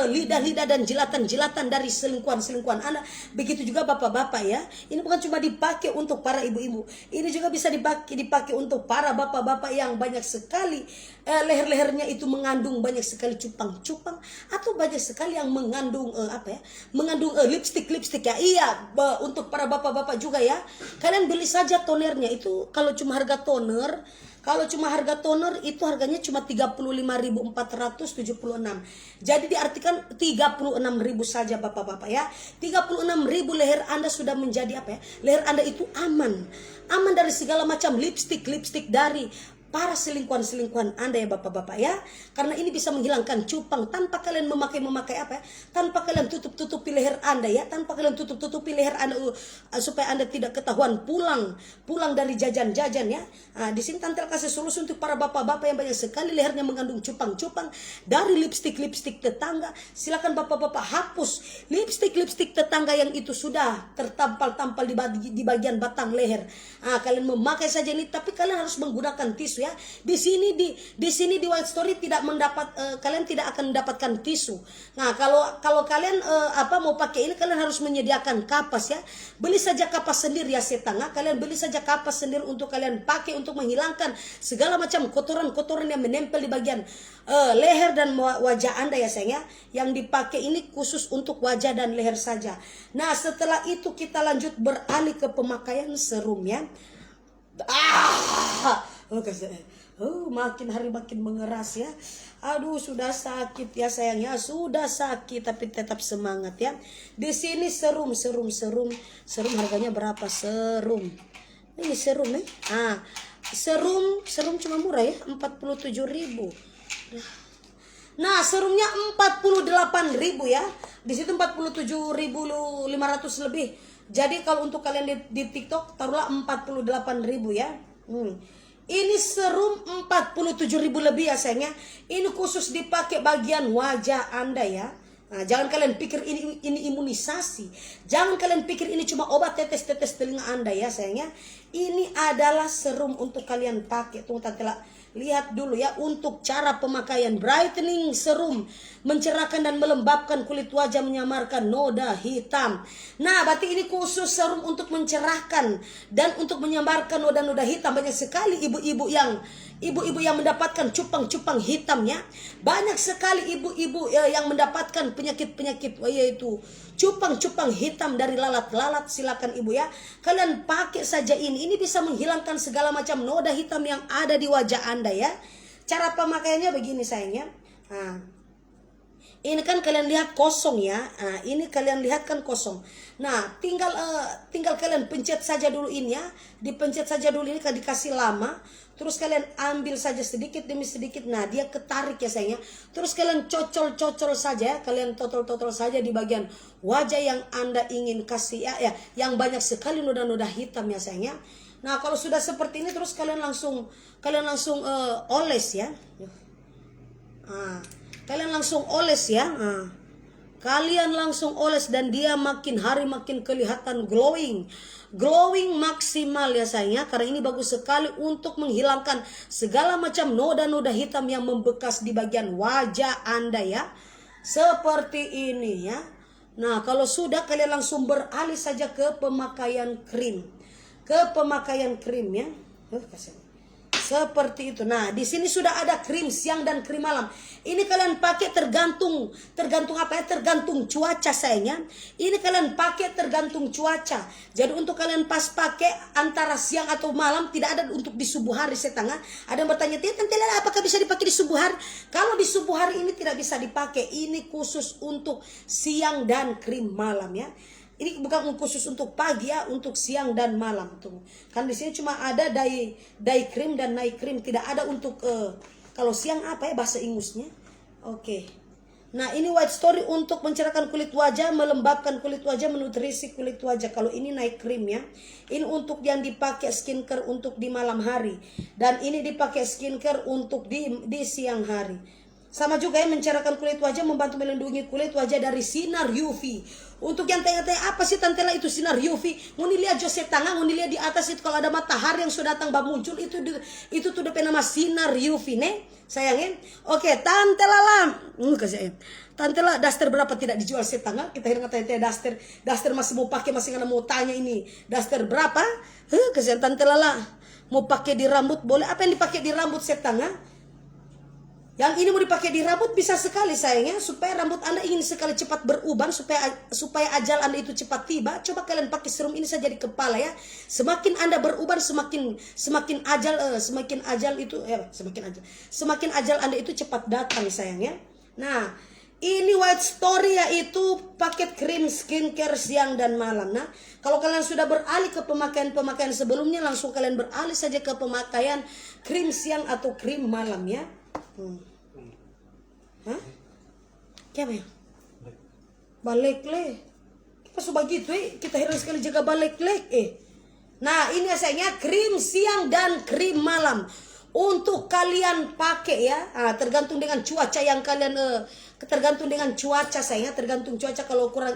lidah-lidah dan jilatan-jilatan dari selingkuhan Anda. Begitu juga bapak-bapak ya. Ini bukan cuma dipakai untuk para ibu-ibu, ini juga bisa dipakai untuk para bapak-bapak yang banyak sekali leher-lehernya itu mengandung banyak sekali cupang-cupang, atau banyak sekali yang mengandung mengandung lipstick ya. Iya, untuk para bapak-bapak juga ya. Kalian beli saja tonernya itu. Kalau cuma harga toner itu harganya cuma 35.476. Jadi diartikan 36.000 saja bapak-bapak ya. 36.000 leher Anda sudah menjadi leher Anda itu aman dari segala macam lipstick dari para selingkuhan Anda ya bapak-bapak ya. Karena ini bisa menghilangkan cupang tanpa kalian memakai tanpa kalian tutupi leher Anda ya, tanpa kalian tutupi leher Anda supaya Anda tidak ketahuan pulang dari jajan-jajan ya. Nah, di sini Tante kasih solusi untuk para bapak-bapak yang banyak sekali lehernya mengandung cupang-cupang dari lipstick tetangga. Silakan bapak-bapak hapus lipstick tetangga yang itu sudah tertampal-tampal di bagian batang leher. Nah, kalian memakai saja ini, tapi kalian harus menggunakan tisu ya. Di sini di White Story kalian tidak akan mendapatkan tisu. Nah, kalau kalian mau pakai ini, kalian harus menyediakan kapas ya. Beli saja kapas sendiri ya setengah. Kalian beli saja kapas sendiri untuk kalian pakai untuk menghilangkan segala macam kotoran yang menempel di bagian leher dan wajah Anda ya sayang ya. Yang dipakai ini khusus untuk wajah dan leher saja. Nah, setelah itu kita lanjut beralih ke pemakaian serum ya. Makin hari makin mengeras ya. Aduh, sudah sakit ya sayangnya, sudah sakit tapi tetap semangat ya. Di sini serum harganya berapa serum? Ini serum nih. Serum cuma murah ya, 47.000. Nah, serumnya 48.000 ya. Di situ 47.500 lebih. Jadi kalau untuk kalian di TikTok taruhlah 48.000 ya. Ini serum 47.000 lebih ya sayangnya. Ini khusus dipakai bagian wajah Anda ya. Nah, jangan kalian pikir ini imunisasi. Jangan kalian pikir ini cuma obat tetes telinga Anda ya sayangnya. Ini adalah serum untuk kalian pakai. Tunggu Tante lihat dulu ya untuk cara pemakaian brightening serum, mencerahkan dan melembabkan kulit wajah, menyamarkan noda hitam. Nah, berarti ini khusus serum untuk mencerahkan dan untuk menyamarkan noda-noda hitam. Banyak sekali ibu-ibu yang mendapatkan cupang-cupang hitam ya. Banyak sekali ibu-ibu yang mendapatkan penyakit yaitu cupang-cupang hitam dari lalat-lalat. Silakan ibu ya, kalian pakai saja ini. Ini bisa menghilangkan segala macam noda hitam yang ada di wajah Anda ya. Cara pemakaiannya begini sayangnya. Nah, ini kan kalian lihat kosong ya. Nah, ini kalian lihat kan kosong. Nah, tinggal kalian pencet saja dulu ini ya. Dipencet saja dulu ini, kan dikasih lama. Terus kalian ambil saja sedikit demi sedikit. Nah, dia ketarik ya sayangnya. Terus kalian cocol saja. Kalian totol saja di bagian wajah yang Anda ingin kasih ya. Yang banyak sekali noda-noda hitam ya sayangnya. Nah, kalau sudah seperti ini terus kalian langsung oles ya. Kalian langsung oles ya. Kalian langsung oles dan dia makin hari makin kelihatan glowing. Glowing maksimal ya sayangnya, karena ini bagus sekali untuk menghilangkan segala macam noda-noda hitam yang membekas di bagian wajah Anda ya. Seperti ini ya. Nah, kalau sudah kalian langsung beralih saja ke pemakaian krim. Ke pemakaian krim ya. Seperti itu. Nah, di sini sudah ada krim siang dan krim malam. Ini kalian pakai tergantung apa ya? Tergantung cuaca sayangnya. Ini kalian pakai tergantung cuaca. Jadi untuk kalian pas pakai antara siang atau malam, tidak ada untuk di subuh hari setengah. Ada yang bertanya, "Tante Lela, apakah bisa dipakai di subuh hari?" Kalau di subuh hari ini tidak bisa dipakai. Ini khusus untuk siang dan krim malam ya. Ini bukan khusus untuk pagi ya, untuk siang dan malam tuh. Kan di sini cuma ada day cream dan night cream, tidak ada untuk kalau siang apa ya bahasa Inggrisnya. Oke. Nah, ini white story untuk mencerahkan kulit wajah, melembabkan kulit wajah, menutrisi kulit wajah. Kalau ini night cream ya. Ini untuk yang dipakai skincare untuk di malam hari, dan ini dipakai skincare untuk di siang hari. Sama juga ya, mencerahkan kulit wajah, membantu melindungi kulit wajah dari sinar UV. Untuk yang tanya-tanya apa sih Tante Lela itu sinar UV? Nguni lihat jose tangan, nguni lihat di atas itu kalau ada matahari yang sudah datang muncul itu tuh udah nama sinar UV nih, sayangin. Oke, Tante Lela, kasih Tante Lela daster berapa tidak dijual setengah? Kita hirang tanya daster masih mau pakai, masih nggak mau tanya ini daster berapa? Kasih Tante Lela mau pakai di rambut boleh? Apa yang dipakai di rambut setengah? Yang ini mau dipakai di rambut bisa sekali sayangnya, supaya rambut Anda ingin sekali cepat beruban, supaya ajal Anda itu cepat tiba. Coba kalian pakai serum ini saja di kepala ya. Semakin Anda beruban, semakin ajal Anda itu cepat datang sayangnya. Nah, ini white story yaitu paket krim skincare siang dan malam. Nah, kalau kalian sudah beralih ke pemakaian sebelumnya, langsung kalian beralih saja ke pemakaian krim siang atau krim malam ya. Hah? Siapa ya? Balik le. Kita sudah begitu kita harus sekali jaga balik le. Nah, ini sayangnya krim siang dan krim malam untuk kalian pakai ya. Tergantung dengan cuaca yang kalian tergantung dengan cuaca sayangnya, tergantung cuaca.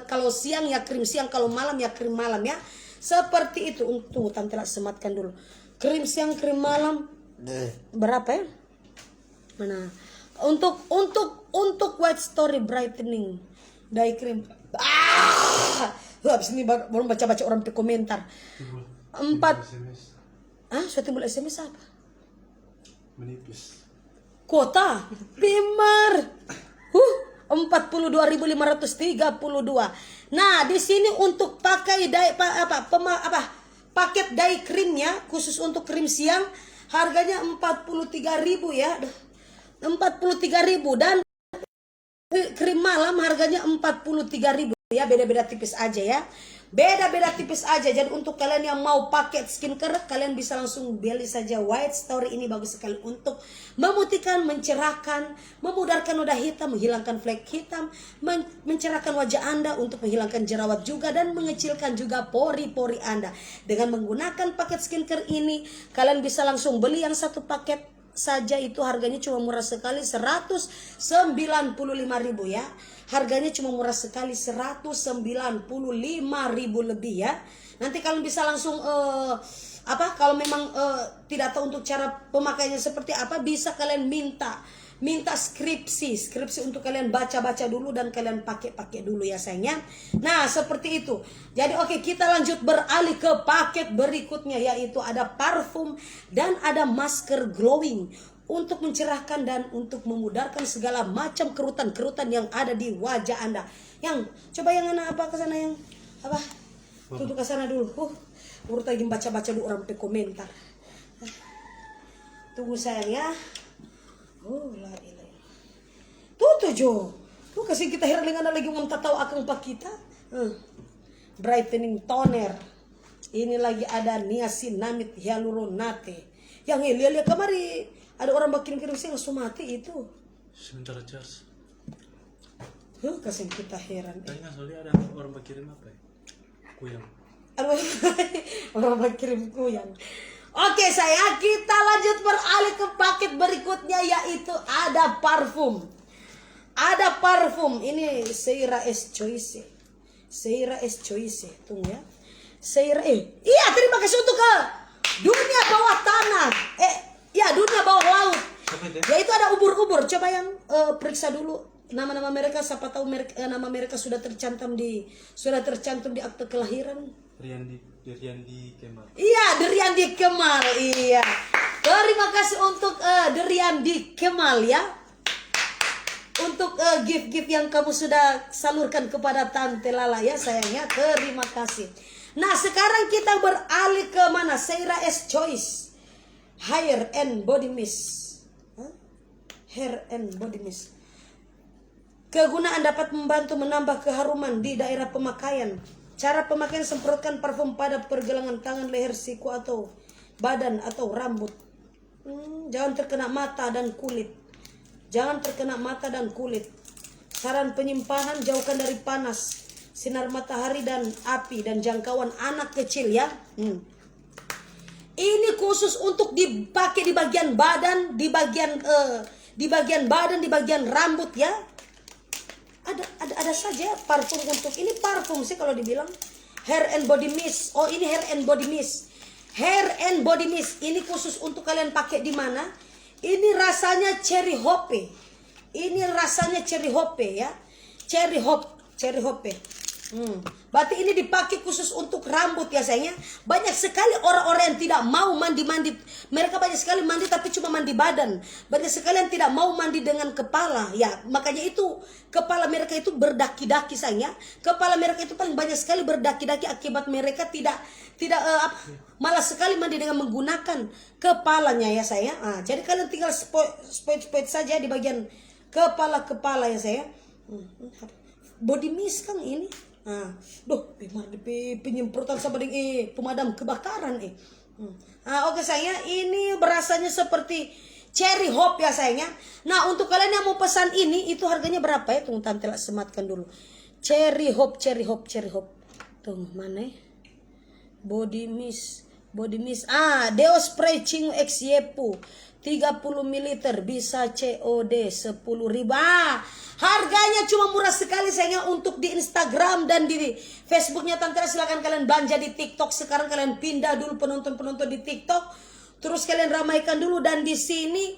Kalau siang ya krim siang, kalau malam ya krim malam ya. Seperti itu. Tunggu Tante sematkan dulu. Krim siang, krim malam berapa ya? Mana? Untuk white story brightening day cream. Habis ini baru baca orang komentar. 4 Sudah timbul SMS apa?
Menipis.
Kuota Pimar. 42.532. Nah, di sini untuk pakai paket day creamnya khusus untuk krim siang harganya 43.000 ya. 43.000 dan krim malam harganya 43.000 ya, beda-beda tipis aja ya. Beda-beda tipis aja. Jadi untuk kalian yang mau paket skincare, kalian bisa langsung beli saja white story ini, bagus sekali untuk memutihkan, mencerahkan, memudarkan noda hitam, menghilangkan flek hitam, mencerahkan wajah Anda, untuk menghilangkan jerawat juga dan mengecilkan juga pori-pori Anda. Dengan menggunakan paket skincare ini, kalian bisa langsung beli yang satu paket saja, itu harganya cuma murah sekali 195.000 ya. Harganya cuma murah sekali 195.000 lebih ya. Nanti kalian bisa langsung kalau memang tidak tahu untuk cara pemakaiannya seperti apa, bisa kalian minta skripsi untuk kalian baca-baca dulu dan kalian pakai dulu ya sayangnya. Nah, seperti itu. Jadi oke, kita lanjut beralih ke paket berikutnya, yaitu ada parfum dan ada masker glowing untuk mencerahkan dan untuk memudarkan segala macam kerutan-kerutan yang ada di wajah Anda. Yang coba yang anak apa ke sana yang apa? Tutup ke sana dulu. Urut lagi baca-baca dulu orang komentar. Tunggu sayang ya. La ilaha. Tuh Jo. Tuh kasih kita heran dengan lagi mau tahu akan pak kita. Brightening toner. Ini lagi ada niacinamide hyaluronate. Yang lihat kemari ada orang kirim-kirim sih langsung mati itu.
Sebentar charge.
Kasih kita heran.
Tanya soalnya ada orang kirim apa ya? Kuyang.
Orang kirim kuyang. Oke saya, kita lanjut beralih ke paket berikutnya, yaitu ada parfum. Ada parfum, ini Seira S Choice. Seira S Choice, tunggu ya. Seira iya, terima kasih untuk ke dunia bawah tanah. Ya, dunia bawah laut. Yaitu ada ubur-ubur. Coba yang periksa dulu nama-nama mereka, siapa tahu nama mereka sudah tercantum di akte kelahiran.
Deriandi Kemal.
Iya, Deriandi Kemal. Iya. Terima kasih untuk Deriandi Kemal ya. Untuk gift-gift yang kamu sudah salurkan kepada Tante Lala ya sayangnya. Terima kasih. Nah, sekarang kita beralih ke mana? Seira S Choice Hair and Body Mist. Hair and Body Mist. Kegunaan dapat membantu menambah keharuman di daerah pemakaian. Cara pemakaian: semprotkan parfum pada pergelangan tangan, leher, siku atau badan atau rambut. Jangan terkena mata dan kulit. Jangan terkena mata dan kulit. Saran penyimpanan: jauhkan dari panas, sinar matahari dan api, dan jangkauan anak kecil ya. Ini khusus untuk dipakai di bagian badan, di bagian rambut ya. Ada saja parfum untuk ini, parfum sih kalau dibilang. Hair and body mist. Oh, ini hair and body mist. Hair and body mist ini khusus untuk kalian pakai di mana? Ini rasanya cherry hope. Ini rasanya cherry hope ya. Cherry hope. Berarti ini dipakai khusus untuk rambut ya sayangnya. Banyak sekali orang-orang yang tidak mau mandi. Mereka banyak sekali mandi tapi cuma mandi badan. Banyak sekali yang tidak mau mandi dengan kepala ya. Makanya itu kepala mereka itu berdaki-daki sayangnya. Kepala mereka itu paling banyak sekali berdaki-daki akibat mereka tidak malas sekali mandi dengan menggunakan kepalanya ya saya. Jadi kalian tinggal spoit saja di bagian kepala ya saya. Body mist kan ini. Penyemprotan sama dengan pemadam kebakaran Oke sayangnya, ini berasanya seperti cherry hope ya sayangnya. Nah, untuk kalian yang mau pesan ini, itu harganya berapa ya? Tunggu Tante sematkan dulu. Cherry hope. Tunggu mana ya? Body mist. Deo spray Chingu X Yepu 30 ml bisa COD 10.000. Harganya cuma murah sekali sayangnya. Untuk di Instagram dan di Facebooknya Tante, silakan kalian belanja. Di TikTok sekarang kalian pindah dulu penonton di TikTok, terus kalian ramaikan dulu. Dan di sini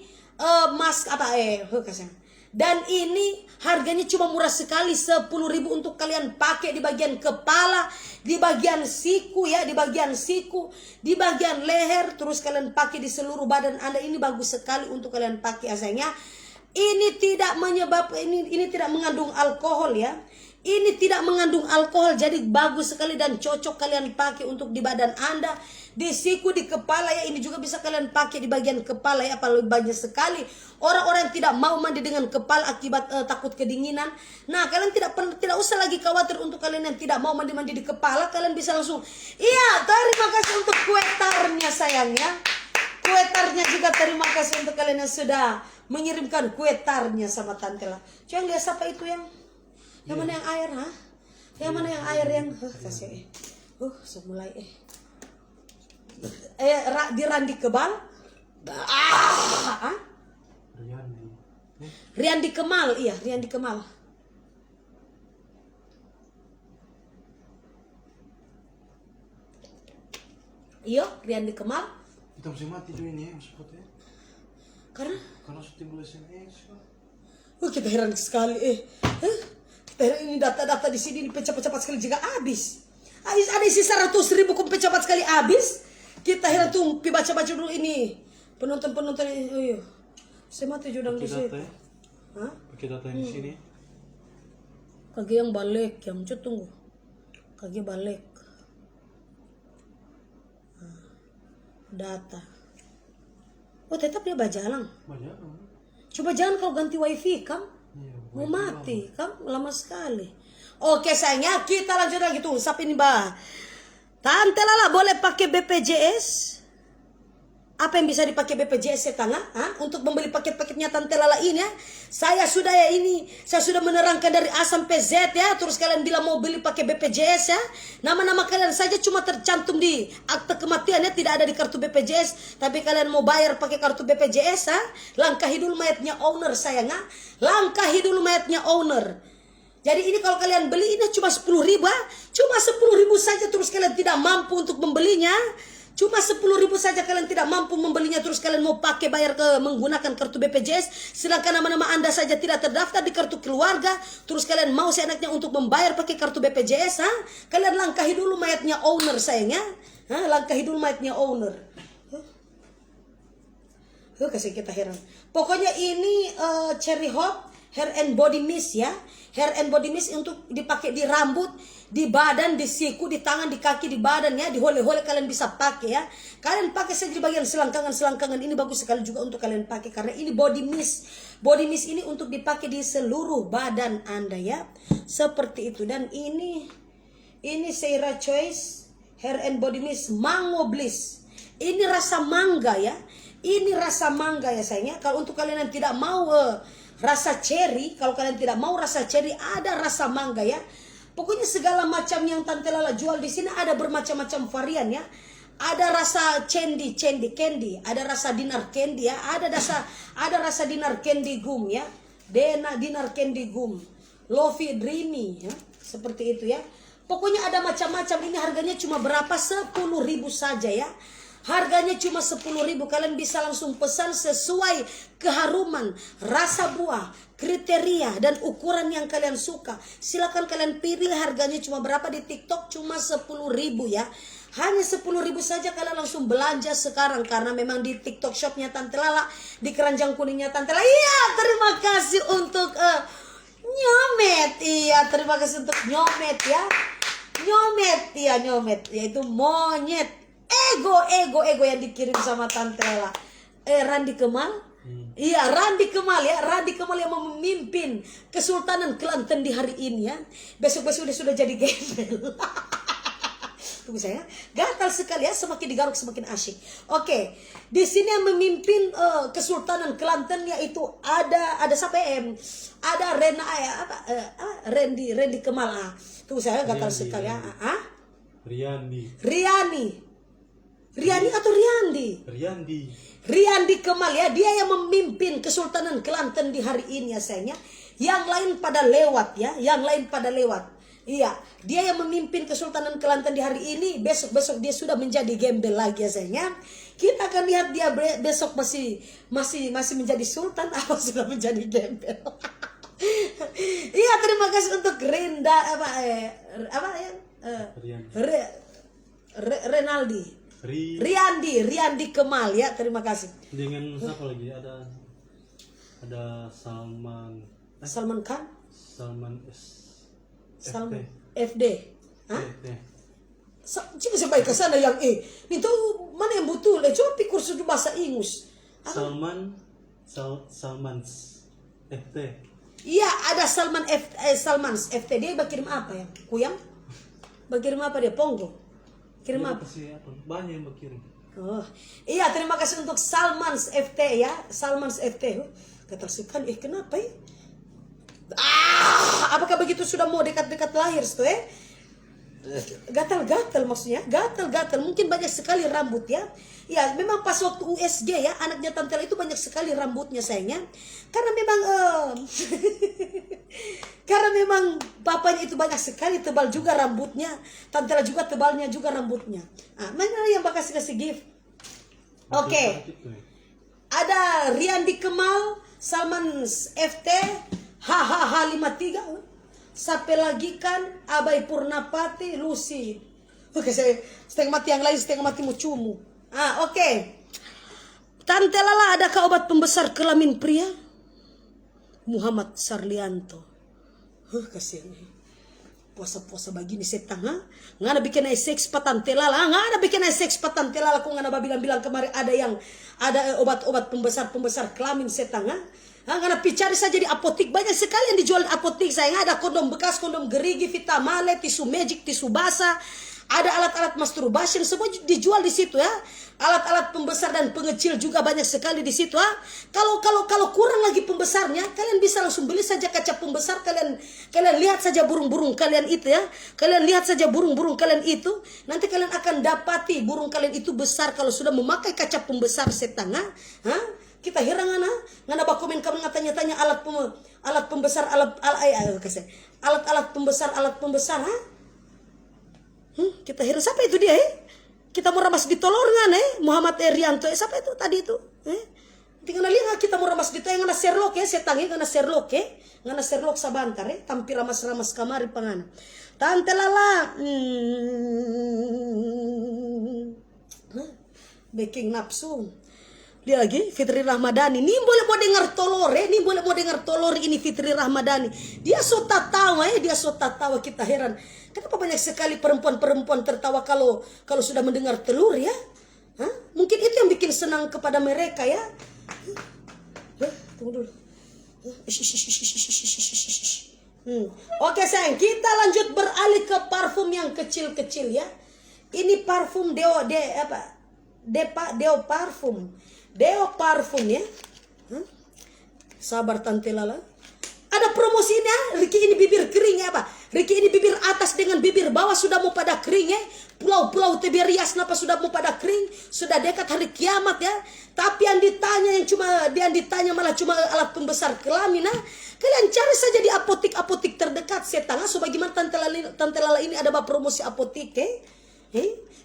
dan ini harganya cuma murah sekali 10.000 untuk kalian pakai di bagian kepala, di bagian siku ya, di bagian leher, terus kalian pakai di seluruh badan Anda. Ini bagus sekali untuk kalian pakai sayangnya. Ini tidak ini tidak mengandung alkohol ya. Ini tidak mengandung alkohol, jadi bagus sekali dan cocok kalian pakai untuk di badan Anda, di siku, di kepala ya. Ini juga bisa kalian pakai di bagian kepala ya. Apalagi banyak sekali orang-orang yang tidak mau mandi dengan kepala akibat takut kedinginan. Nah, kalian tidak usah lagi khawatir. Untuk kalian yang tidak mau mandi di kepala, kalian bisa langsung. Iya, terima kasih untuk kuetarnya sayangnya. Kuetarnya juga terima kasih untuk kalian yang sudah mengirimkan kuetarnya sama Tante lah. Coba lihat siapa itu yang mana yang air Yang mana yang air yang kasih semulai di Randi Kebal. Riandi Kemal, iya, Riandi Kemal. Iya, Riandi Kemal.
Kita mesti mati juga ini ya, maksudnya. Karena stimulasinya
kita heran sekali Kita heran ini data-data di sini cepat-cepat sekali juga habis. Ada isi 100.000 cepat sekali habis. Kita heran tuh baca-baca dulu ini. Penonton ini. Saya mati judang di sini.
Pakai data yang di sini.
Kaki yang balik, yang tunggu. Kaki balik. Data. Oh, tetap dia bajalang. Coba jangan kau ganti wifi kan? Mau mati kan? Lama sekali. Oke sayangnya, kita lanjut lagi tuh. Siapa ini Tante Lala boleh pakai BPJS Apa yang bisa dipakai BPJS setengah? Untuk membeli paket-paketnya Tante Lala ini ya. Saya sudah menerangkan dari A sampai Z ya. Terus kalian bilang mau beli pakai BPJS ya. Nama-nama kalian saja cuma tercantum di akte kematian ya, tidak ada di kartu BPJS. Tapi kalian mau bayar pakai kartu BPJS ya. Langkahi dulu mayatnya owner sayang ya. Langkahi dulu mayatnya owner. Jadi ini kalau kalian beli ini cuma 10.000 ya. Cuma 10.000 saja terus kalian tidak mampu untuk membelinya. Cuma 10.000 saja kalian tidak mampu membelinya, terus kalian mau pakai bayar menggunakan kartu BPJS, sedangkan nama-nama Anda saja tidak terdaftar di kartu keluarga, terus kalian mau seenaknya untuk membayar pakai kartu BPJS, kalian langkahi dulu mayatnya owner sayangnya, langkahi dulu mayatnya owner. Kasih kita heran. Pokoknya ini Cherry Hope hair and body mist ya. Hair and body mist untuk dipakai di rambut, di badan, di siku, di tangan, di kaki, di badan ya. Di hole-hole kalian bisa pakai ya. Kalian pakai saja di bagian selangkangan-selangkangan. Ini bagus sekali juga untuk kalian pakai karena ini body mist. Body mist ini untuk dipakai di seluruh badan Anda ya. Seperti itu. Dan ini Seira Choice hair and body mist Mango Bliss. Ini rasa mangga ya. Ini rasa mangga ya sayangnya. Kalau untuk kalian yang tidak mau rasa cherry, kalau kalian tidak mau rasa cherry, ada rasa mangga ya. Pokoknya segala macam yang Tante Lala jual di sini ada bermacam-macam varian ya. Ada rasa candy, ada rasa dinar candy ya, ada rasa dinar candy gum ya. Dinar candy gum, Lovey Dreamy ya. Seperti itu ya. Pokoknya ada macam-macam. Ini harganya cuma berapa? 10.000 saja ya. Harganya cuma 10.000. Kalian bisa langsung pesan sesuai keharuman, rasa buah, kriteria dan ukuran yang kalian suka. Silakan kalian pilih. Harganya cuma berapa di TikTok? Cuma 10.000 ya. Hanya 10.000 saja kalian langsung belanja sekarang karena memang di TikTok shopnya Tante Lala, di keranjang kuningnya Tante Lala. Iya, terima kasih untuk nyomet. Iya, terima kasih untuk nyomet ya. Nyomet yaitu monyet. Ego yang dikirim sama Tante Lala. Randi Kemal. Iya, Randi Kemal ya. Randi Kemal yang memimpin Kesultanan Kelantan di hari ini ya. Besok-besok dia sudah jadi gembel. Tunggu saya. Gatal sekali ya, semakin digaruk semakin asyik. Oke. Di sini yang memimpin Kesultanan Kelantan yaitu ada siapa ya? Ada Randy Kemal. Tunggu saya, gatal sekali ya. Riani atau Riandi? Riandi Kemal ya, dia yang memimpin Kesultanan Kelantan di hari ini ya sayangnya. Yang lain pada lewat ya, Iya, dia yang memimpin Kesultanan Kelantan di hari ini. Besok dia sudah menjadi gembel lagi ya sayangnya. Kita akan lihat dia besok masih menjadi sultan atau sudah menjadi gembel. Iya, terima kasih untuk Riandi Kemal ya, terima kasih.
Dengan siapa lagi? Ada Salman
Khan,
Salman
FD. Coba saya baik ke sana yang itu mana yang betul? Coba pikir sudah bahasa Inggris.
Salman FT.
Iya, ada Salman FT. Dia kirim apa ya? Kuyang? Kirim apa dia? Pongo? Kirim apa?
Banyak yang berkirim.
Oh, iya, terima kasih untuk Salman's FT ya. Salman's FT. Gatal sekali. Kenapa ya? Apakah begitu sudah mau dekat-dekat lahir tuh ya? Gatal-gatal maksudnya. Gatal-gatal. Mungkin banyak sekali rambut ya. Ya, memang pas waktu USG ya, anaknya Tante Lala itu banyak sekali rambutnya sayangnya. Karena memang bapaknya itu banyak sekali, tebal juga rambutnya. Tante Lala juga tebalnya juga rambutnya. Mana yang bakal kasih gift? Oke. Ada Riandi Kemal, Salman FT, hahaha 53. Sampai lagi kan Abai Purnapati, Lucy. Oke, saya setengah mati yang lain, setengah mati mucumu. Oke. Tante Lala, adakah obat pembesar kelamin pria? Muhammad Sarlianto. Kasihan. Puasa-puasa begini setengah. Nggak ada bikin seks pa Tante Lala. Nggak ada bikin seks pa Tante Lala. Kung nggak ada bilang kemarin ada obat-obat pembesar kelamin setengah. Karena cari saja di apotik, banyak sekali yang dijual di apotik. Saya ada kondom bekas, kondom gerigi, Vitamale, tisu magic, tisu basah, ada alat-alat masturbation, semua dijual di situ ya. Alat-alat pembesar dan pengecil juga banyak sekali di situ. Kalau kurang lagi pembesarnya, kalian bisa langsung beli saja kaca pembesar. Kalian lihat saja burung-burung kalian itu ya. Kalian lihat saja burung-burung kalian itu. Nanti kalian akan dapati burung kalian itu besar kalau sudah memakai kaca pembesar setengah. Kita heran ngana bakomen kamu tanya-tanya alat pembesar alat pembesar. Kita heran siapa itu dia Kita mau ramas di tolongan Muhammad Erianto siapa itu tadi itu tinggal lihat kita mau ramas di tolongan ngana Sherlock setang ngana Sherlock sabantar tampil ramas-ramas kamari pangana tante lala baking nafsu dia lagi Fitri Rahmadani ini boleh mau dengar tolor ini Fitri Rahmadani dia so tawa kita heran kenapa banyak sekali perempuan-perempuan tertawa kalau sudah mendengar telur ya mungkin itu yang bikin senang kepada mereka ya tunggu dulu Oke sayang, kita lanjut beralih ke parfum yang kecil-kecil ya. Ini parfum Deo parfum ya. Sabar Tante Lala. Ada promosinya, Riki ini bibir kering ya apa? Riki ini bibir atas dengan bibir bawah sudah mau pada kering ya. Pulau-pulau Tiberias napa sudah mau pada kering, sudah dekat hari kiamat ya. Tapi yang ditanya malah cuma alat pembesar kelamin Kalian cari saja di apotik-apotik terdekat setengah sebagaimana Tante Lala ini ada promosi apotik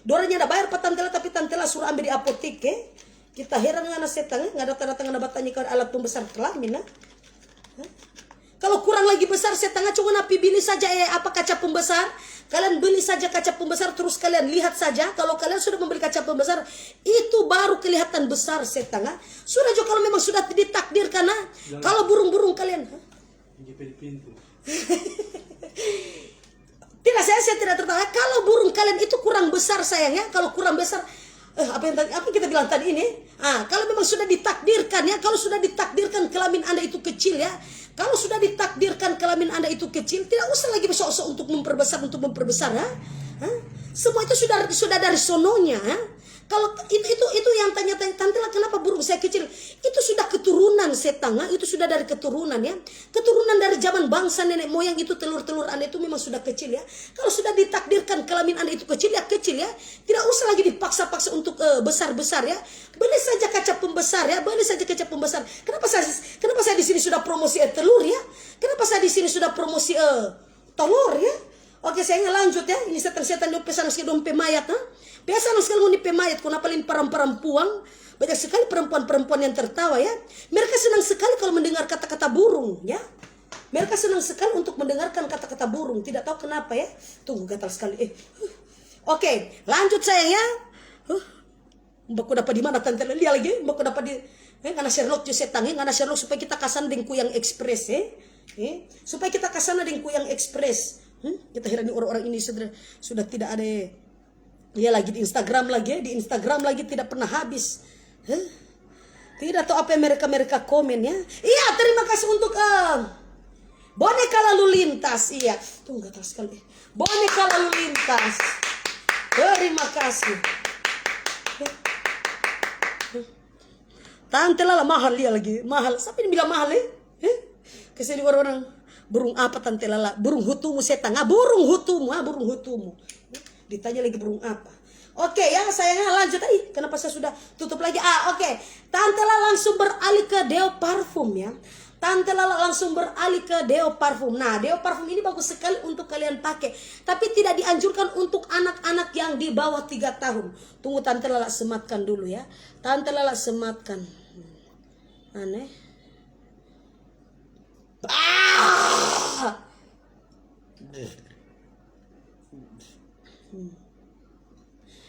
Doranya ada bayar Pak Tante Lala tapi Tante Lala suruh ambil di apotik Kita heran ngana setengah nggak datang batanya ke alat pembesar kelamin Kalau kurang lagi besar setengah cuma napi beli saja apa kaca pembesar. Kalian beli saja kaca pembesar terus kalian lihat saja. Kalau kalian sudah membeli kaca pembesar itu baru kelihatan besar setengah. Sudah juga kalau memang sudah ditakdirkan kalau burung-burung kalian tidak saya tidak tertawa. Kalau burung kalian itu kurang besar sayangnya. Kalau kurang besar apa yang kita bilang tadi ini kalau memang sudah ditakdirkan ya, kalau sudah ditakdirkan kelamin Anda itu kecil ya, kalau sudah ditakdirkan kelamin Anda itu kecil, tidak usah lagi besok-besok untuk memperbesar semua itu sudah dari sononya Kalau itu yang tanya-tanya Tante lah kenapa burung saya kecil, itu sudah keturunan setengah, itu sudah dari keturunan ya, keturunan dari zaman bangsa nenek moyang itu telur-telur Anda itu memang sudah kecil ya. Kalau sudah ditakdirkan kelamin Anda itu kecil ya, tidak usah lagi dipaksa-paksa untuk besar-besar ya. Beli saja kaca pembesar ya, beli saja kaca pembesar. Kenapa saya di sini sudah promosi telur ya? Kenapa saya di sini sudah promosi telur ya? Oke, saya lanjut ya. Ini setan-setan di pesan sekali dompe mayat biasa sekali mau pemayat, kenapa lain perempuan? Banyak sekali perempuan-perempuan yang tertawa ya. Mereka senang sekali kalau mendengar kata-kata burung ya. Mereka senang sekali untuk mendengarkan kata-kata burung. Tidak tahu kenapa ya. Tunggu gatal sekali. Oke, lanjut saya ya. Mbakku dapat di mana Tante lihat lagi? Mbakku dapat di karena Sherlock setang karena Sherlock supaya kita kasana dengan kuyang ekspres supaya kita kasana dengan kuyang ekspres. Kita heran orang-orang ini sudah tidak ada dia lagi di Instagram lagi tidak pernah habis. Tidak tahu apa yang mereka komen ya. Iya, terima kasih untuk boneka lalu lintas. Iya, tunggu gatal sekali. Boneka lalu lintas. Terima kasih. Tante Lala mahal dia lagi, mahal. Siapa yang bilang mahal Kesini orang-orang burung apa Tante Lala? Burung hutumu setang. Burung hutumu. Ditanya lagi burung apa? Oke ya, sayangnya lanjut kenapa saya sudah tutup lagi? Oke. Tante Lala langsung beralih ke Deo parfum ya. Tante Lala langsung beralih ke Deo parfum. Nah, Deo parfum ini bagus sekali untuk kalian pakai, tapi tidak dianjurkan untuk anak-anak yang di bawah 3 tahun. Tunggu Tante Lala sematkan dulu ya. Tante Lala sematkan. Aneh.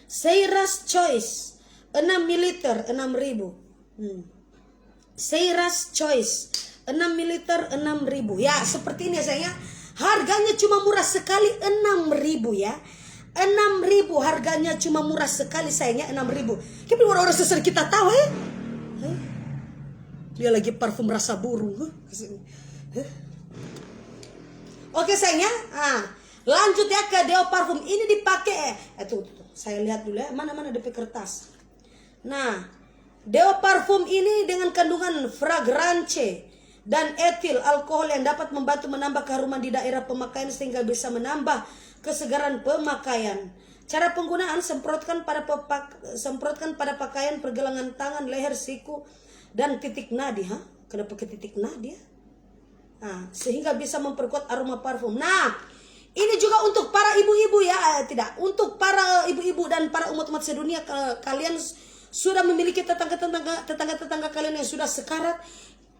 Seiras Choice 6 ml 6.000. Seiras Choice 6 ml 6.000 ya, seperti ini sayangnya. Harganya cuma murah sekali 6.000 ya. 6.000 harganya cuma murah sekali sayangnya, 6.000. Tapi orang-orang sesar kita tahu dia lagi parfum rasa burung. Oke sayangnya, lanjut ya ke Deo parfum ini dipakai. Tuh, saya lihat dulu ya, mana DP kertas. Nah, deo parfum ini dengan kandungan fragrance dan etil alkohol yang dapat membantu menambah keharuman di daerah pemakaian sehingga bisa menambah kesegaran pemakaian. Cara penggunaan: semprotkan pada pakaian, pergelangan tangan, leher, siku, dan titik nadi. Kenapa ke titik nadi ya? Nah, sehingga bisa memperkuat aroma parfum. Nah, ini juga untuk para ibu-ibu ya, tidak, untuk para ibu-ibu dan para umat-umat sedunia. Kalian sudah memiliki tetangga kalian yang sudah sekarat,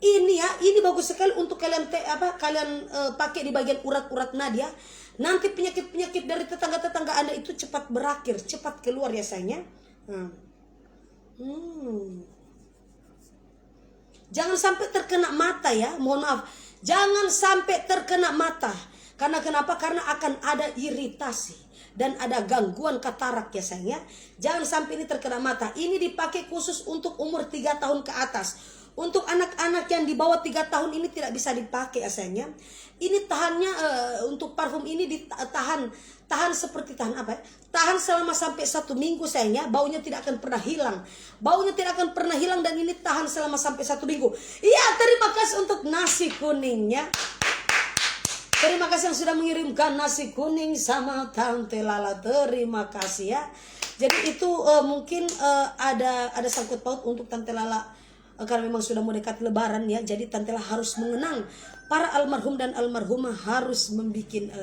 ini ya, ini bagus sekali untuk kalian pakai di bagian urat-urat nadi ya. Nanti penyakit-penyakit dari tetangga-tetangga Anda itu cepat berakhir, cepat keluar ya sayangnya. Jangan sampai terkena mata ya, mohon maaf. Jangan sampai terkena mata. Karena kenapa? Karena akan ada iritasi dan ada gangguan katarak ya sayangnya. Jangan sampai ini terkena mata. Ini dipakai khusus untuk umur 3 tahun ke atas. Untuk anak-anak yang di bawah 3 tahun ini tidak bisa dipakai ya sayangnya. Ini tahannya untuk parfum ini tahan seperti tahan apa ya? Tahan selama sampai 1 minggu sayangnya. Baunya tidak akan pernah hilang. Baunya tidak akan pernah hilang dan ini tahan selama sampai 1 minggu. Iya, terima kasih untuk nasi kuningnya. Terima kasih yang sudah mengirimkan nasi kuning sama Tante Lala. Terima kasih ya. Jadi itu mungkin ada sangkut paut untuk Tante Lala. Karena memang sudah mau dekat lebaran ya. Jadi Tante Lala harus mengenang para almarhum dan almarhumah, harus membuat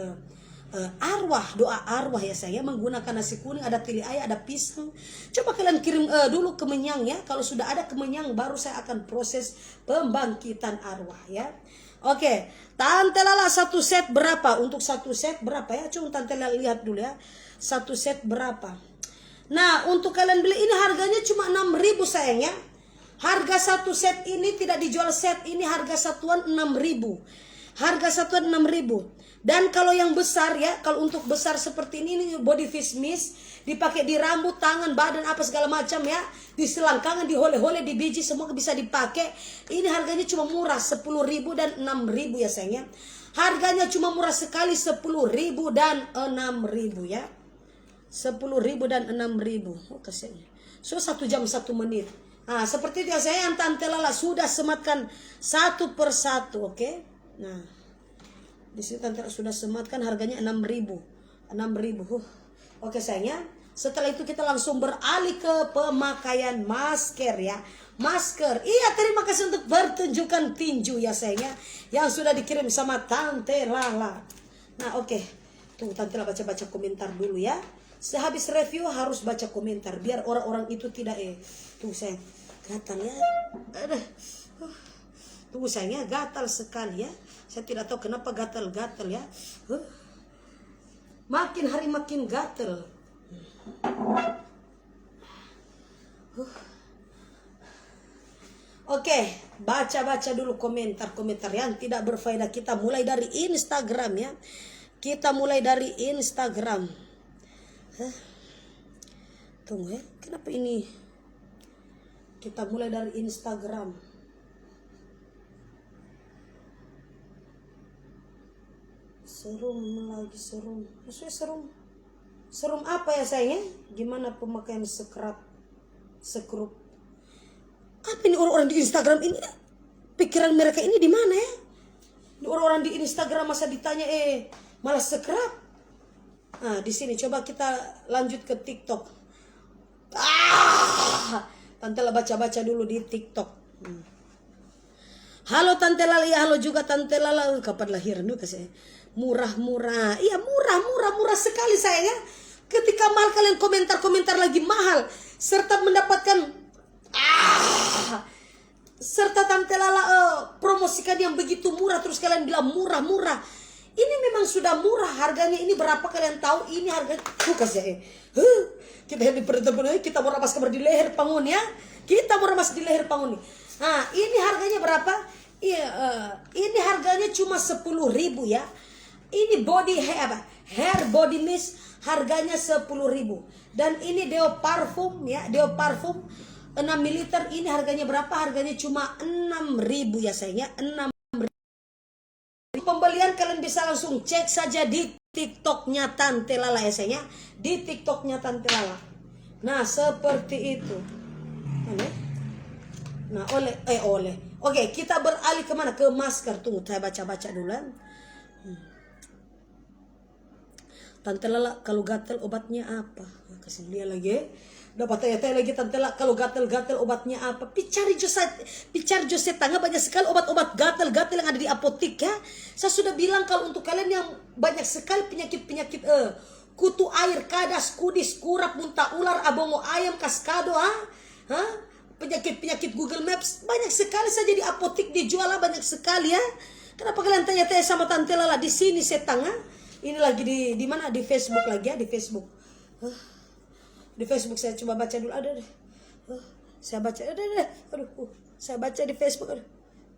doa arwah ya saya, menggunakan nasi kuning, ada tili ayam, ada pisang. Coba kalian kirim dulu ke Menyang ya. Kalau sudah ada ke Menyang baru saya akan proses pembangkitan arwah ya. Oke, Tante Lala 1 set berapa? Untuk 1 set berapa ya? Coba Tante Lala lihat dulu ya. 1 set berapa? Nah, untuk kalian beli ini harganya cuma 6.000 sayang ya. Harga 1 set ini tidak dijual set, ini harga satuan 6.000. Harga satuan 6.000. Dan kalau yang besar ya, kalau untuk besar seperti ini body fish mist, dipakai di rambut, tangan, badan, apa segala macam ya, di selangkangan, di hole-hole, di biji, semua bisa dipakai. Ini harganya cuma murah 10.000 dan 6.000 ya sayangnya. Harganya cuma murah sekali 10.000 dan 6.000 ya. 10.000 dan 6.000. Oh kasihannya. So 1 jam 1 menit. Nah, seperti itu ya saya, yang Tante Lala sudah sematkan satu persatu, oke? Nah, di sini Tante Lala sudah sematkan, harganya 6.000. 6.000. Oke sayangnya. Setelah itu kita langsung beralih ke pemakaian masker ya. Masker. Iya, terima kasih untuk pertunjukan tinju ya sayangnya, yang sudah dikirim sama Tante Lala. Nah, oke. Tuh Tante Lala baca-baca komentar dulu ya. Sehabis review harus baca komentar biar orang-orang itu tidak tuh sayang, gatal ya. Tuh sayangnya gatal sekali ya. Saya tidak tahu kenapa gatal-gatal ya. Makin hari makin gatal. Oke, baca-baca dulu komentar-komentar yang tidak berfaedah. Kita mulai dari Instagram ya. Kita mulai dari Instagram. Tunggu ya, kenapa ini? Kita mulai dari Instagram. Serum lagi, serum. Maksudnya serum. Serum apa ya sayangnya? Gimana pemakaian sekrup? Apa ini orang-orang di Instagram ini? Pikiran mereka ini di mana ya? Orang-orang di Instagram masa ditanya malah scrub. Nah, di sini coba kita lanjut ke TikTok. Tante Lala baca-baca dulu di TikTok. Halo Tante Lala, ya halo juga Tante Lala. Kapan lahiran dulu kasih? Murah-murah. Iya, murah sekali saya ya. Ketika mahal kalian komentar lagi mahal, serta mendapatkan serta Tante Lala promosikan yang begitu murah, terus kalian bilang murah. Ini memang sudah murah, harganya ini berapa kalian tahu? Ini harga bukas ya. Kita di pertemuan kita mau ramas kamar di leher pangun ya. Kita mau ramas di leher pangun nih. Nah, ini harganya berapa? Iya, ini harganya cuma 10.000 ya. Ini hair body mist harganya 10.000. Dan ini deo parfum ya, deo parfum 6 ml ini harganya berapa? Harganya cuma 6.000 ya sayangnya, 6.000. Pembelian kalian bisa langsung cek saja di TikToknya Tante Lala ya sayangnya, di TikToknya Tante Lala. Nah, seperti itu. Mana? Nah, oleh. Oke, kita beralih kemana? Ke masker. Tunggu, saya baca-baca dulu. Tante Lala, kalau gatel obatnya apa? Kasih dia lagi. Dapat tanya-tanya lagi Tante Lala, kalau gatel-gatel obatnya apa? Picar Jose Tanga banyak sekali obat-obat gatel-gatel yang ada di apotik ya. Saya sudah bilang kalau untuk kalian yang banyak sekali penyakit-penyakit kutu air, kadas, kudis, kurap, muntah ular, abongo ayam, kaskado, penyakit-penyakit Google Maps banyak sekali saja di apotik dijual banyak sekali ya. Kenapa kalian tanya-tanya sama Tante Lala di sini Setang? Ini lagi di mana? Di Facebook lagi ya, di Facebook. Di Facebook saya coba baca dulu. Saya baca. Saya baca di Facebook.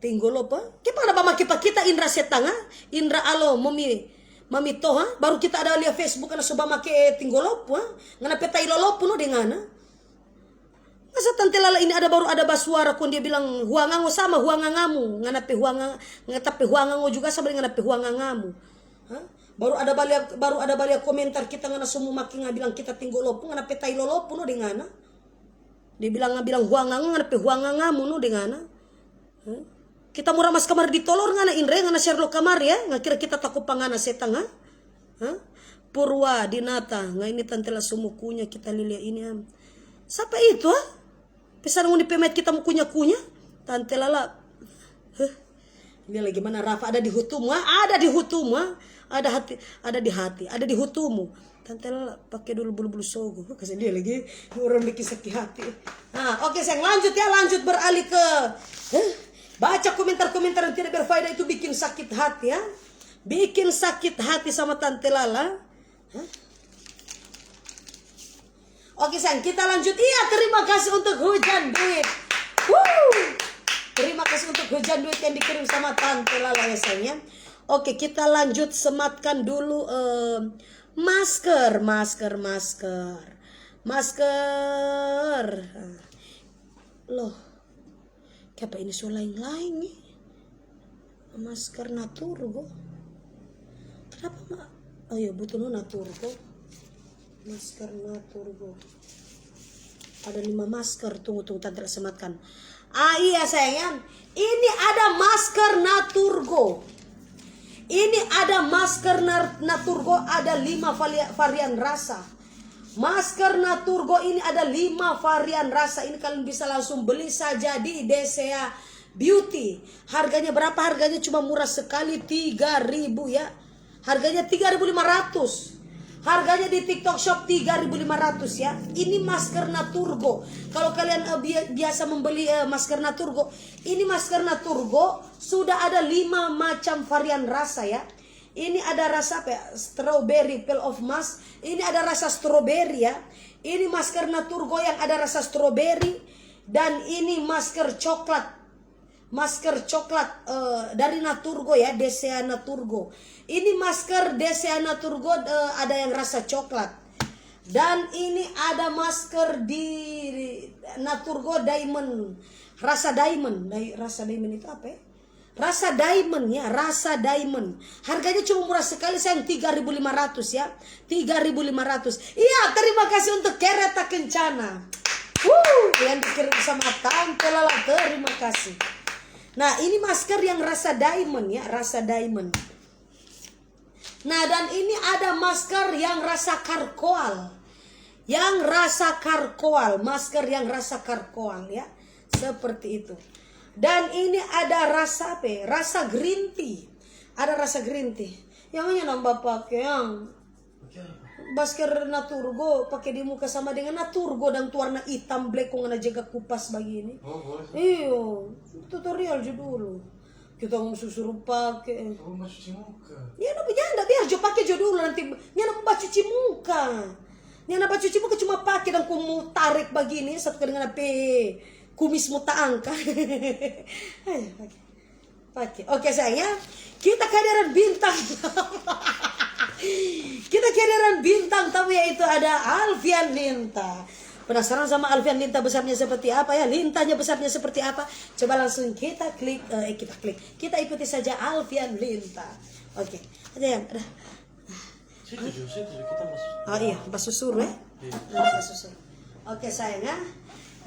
Tinggolopa. Kita ada mama kita Indra Setang, Indra Alo Mami Toha, baru kita ada lihat Facebook karena coba make tinggolop, ngana petai lolop no dengan. Masa Tante Lala ini baru ada basuara kun dia bilang huangango sama huangangamu, ngana pe huangango juga sama dengan pe huangangamu. Baru ada balik komentar kita ngana semua makin bilang kita tinggolop, ngana petai lolop no dengan. Dia bilang huangango ngana pe huangangamu no dengan. Kita murah mas kamar ditolor ngana Indra ngana Sherlock kamar ya, ngakira kita takut pangana Setang Purwa Dinata, nggak ini Tante Lala sumukunya kita lihat ini siapa itu pesan mau dipemet kita mau kunya Tante Lala. Ini lagi mana Rafa ada di hutumu, ada di hutumu, ada di hati, ada di hutumu. Tante Lala pakai dulu bulu-bulu sogo, kasih dia lagi orang bikin sakit hati. Nah, oke sayang lanjut beralih ke baca komentar-komentar yang tidak berfaedah itu bikin sakit hati ya. Bikin sakit hati sama Tante Lala. Oke sayang, kita lanjut. Iya, terima kasih untuk hujan duit. Terima kasih untuk hujan duit yang dikirim sama Tante Lala ya sayang ya. Oke, kita lanjut sematkan dulu masker. Loh. Kenapa ini so lain-lain nih? Masker Naturgo. Kenapa mak? Oh iya, butuh Naturgo. Masker Naturgo. Ada 5 masker. Tunggu Tante sematkan. Iya sayang. Ini ada masker Naturgo. Ini ada masker Naturgo. Ada 5 varian rasa. Masker Naturgo ini ada 5 varian rasa. Ini kalian bisa langsung beli saja di Desea Beauty. Harganya berapa? Harganya cuma murah sekali, 3.000 ya. Harganya 3.500. Harganya di TikTok Shop 3.500 ya. Ini masker Naturgo. Kalau kalian biasa membeli masker Naturgo, ini masker Naturgo sudah ada 5 macam varian rasa ya. Ini ada rasa apa ya? Strawberry, peel of mask. Ini ada rasa strawberry ya. Ini masker Naturgo yang ada rasa strawberry. Dan ini masker coklat. Masker coklat dari Naturgo ya, Desea Naturgo. Ini masker Desea Naturgo ada yang rasa coklat. Dan ini ada masker di Naturgo Diamond. Rasa diamond. Rasa diamond itu apa ya? Rasa diamond ya, rasa diamond. Harganya cuma murah sekali sayang, 3.500 ya. 3.500. Iya, terima kasih untuk Kereta Kencana. Yang dikirim sama Tante Lala, terima kasih. Nah, ini masker yang rasa diamond ya, rasa diamond. Nah, dan ini ada masker yang rasa karkoal. Yang rasa karkoal, masker yang rasa karkoal ya. Seperti itu. Dan ini ada rasa apa? Rasa green tea. Ada rasa green tea. Yang nambah pakai yang masker Naturgo pakai di muka sama dengan Naturgo dan warna hitam black kok ngana jaga kupas begini.
Oh, boleh.
Iyo, tutorial aja dulu. Kita mau suruh pakai.
Oh, mau cuci muka.
Ya, jangan biar jo pakai jo dulu nanti. Nyana mbak cuci muka. Nyana mbak cuci muka cuma pakai dan kumu tarik begini satu kali dengan kumis muta angka. Pakai. Oke sayang ya. Kita kehadiran bintang. Kita kehadiran bintang tamu yaitu ada Alfian Linta. Penasaran sama Alfian Linta besarnya seperti apa ya? Lintanya besarnya seperti apa? Coba langsung kita klik. Kita ikuti saja Alfian Linta. Oke. Aja yang ada.
Situ kita masuk.
Oh iya, pas susur ya. Pas susur. Oke sayang ya.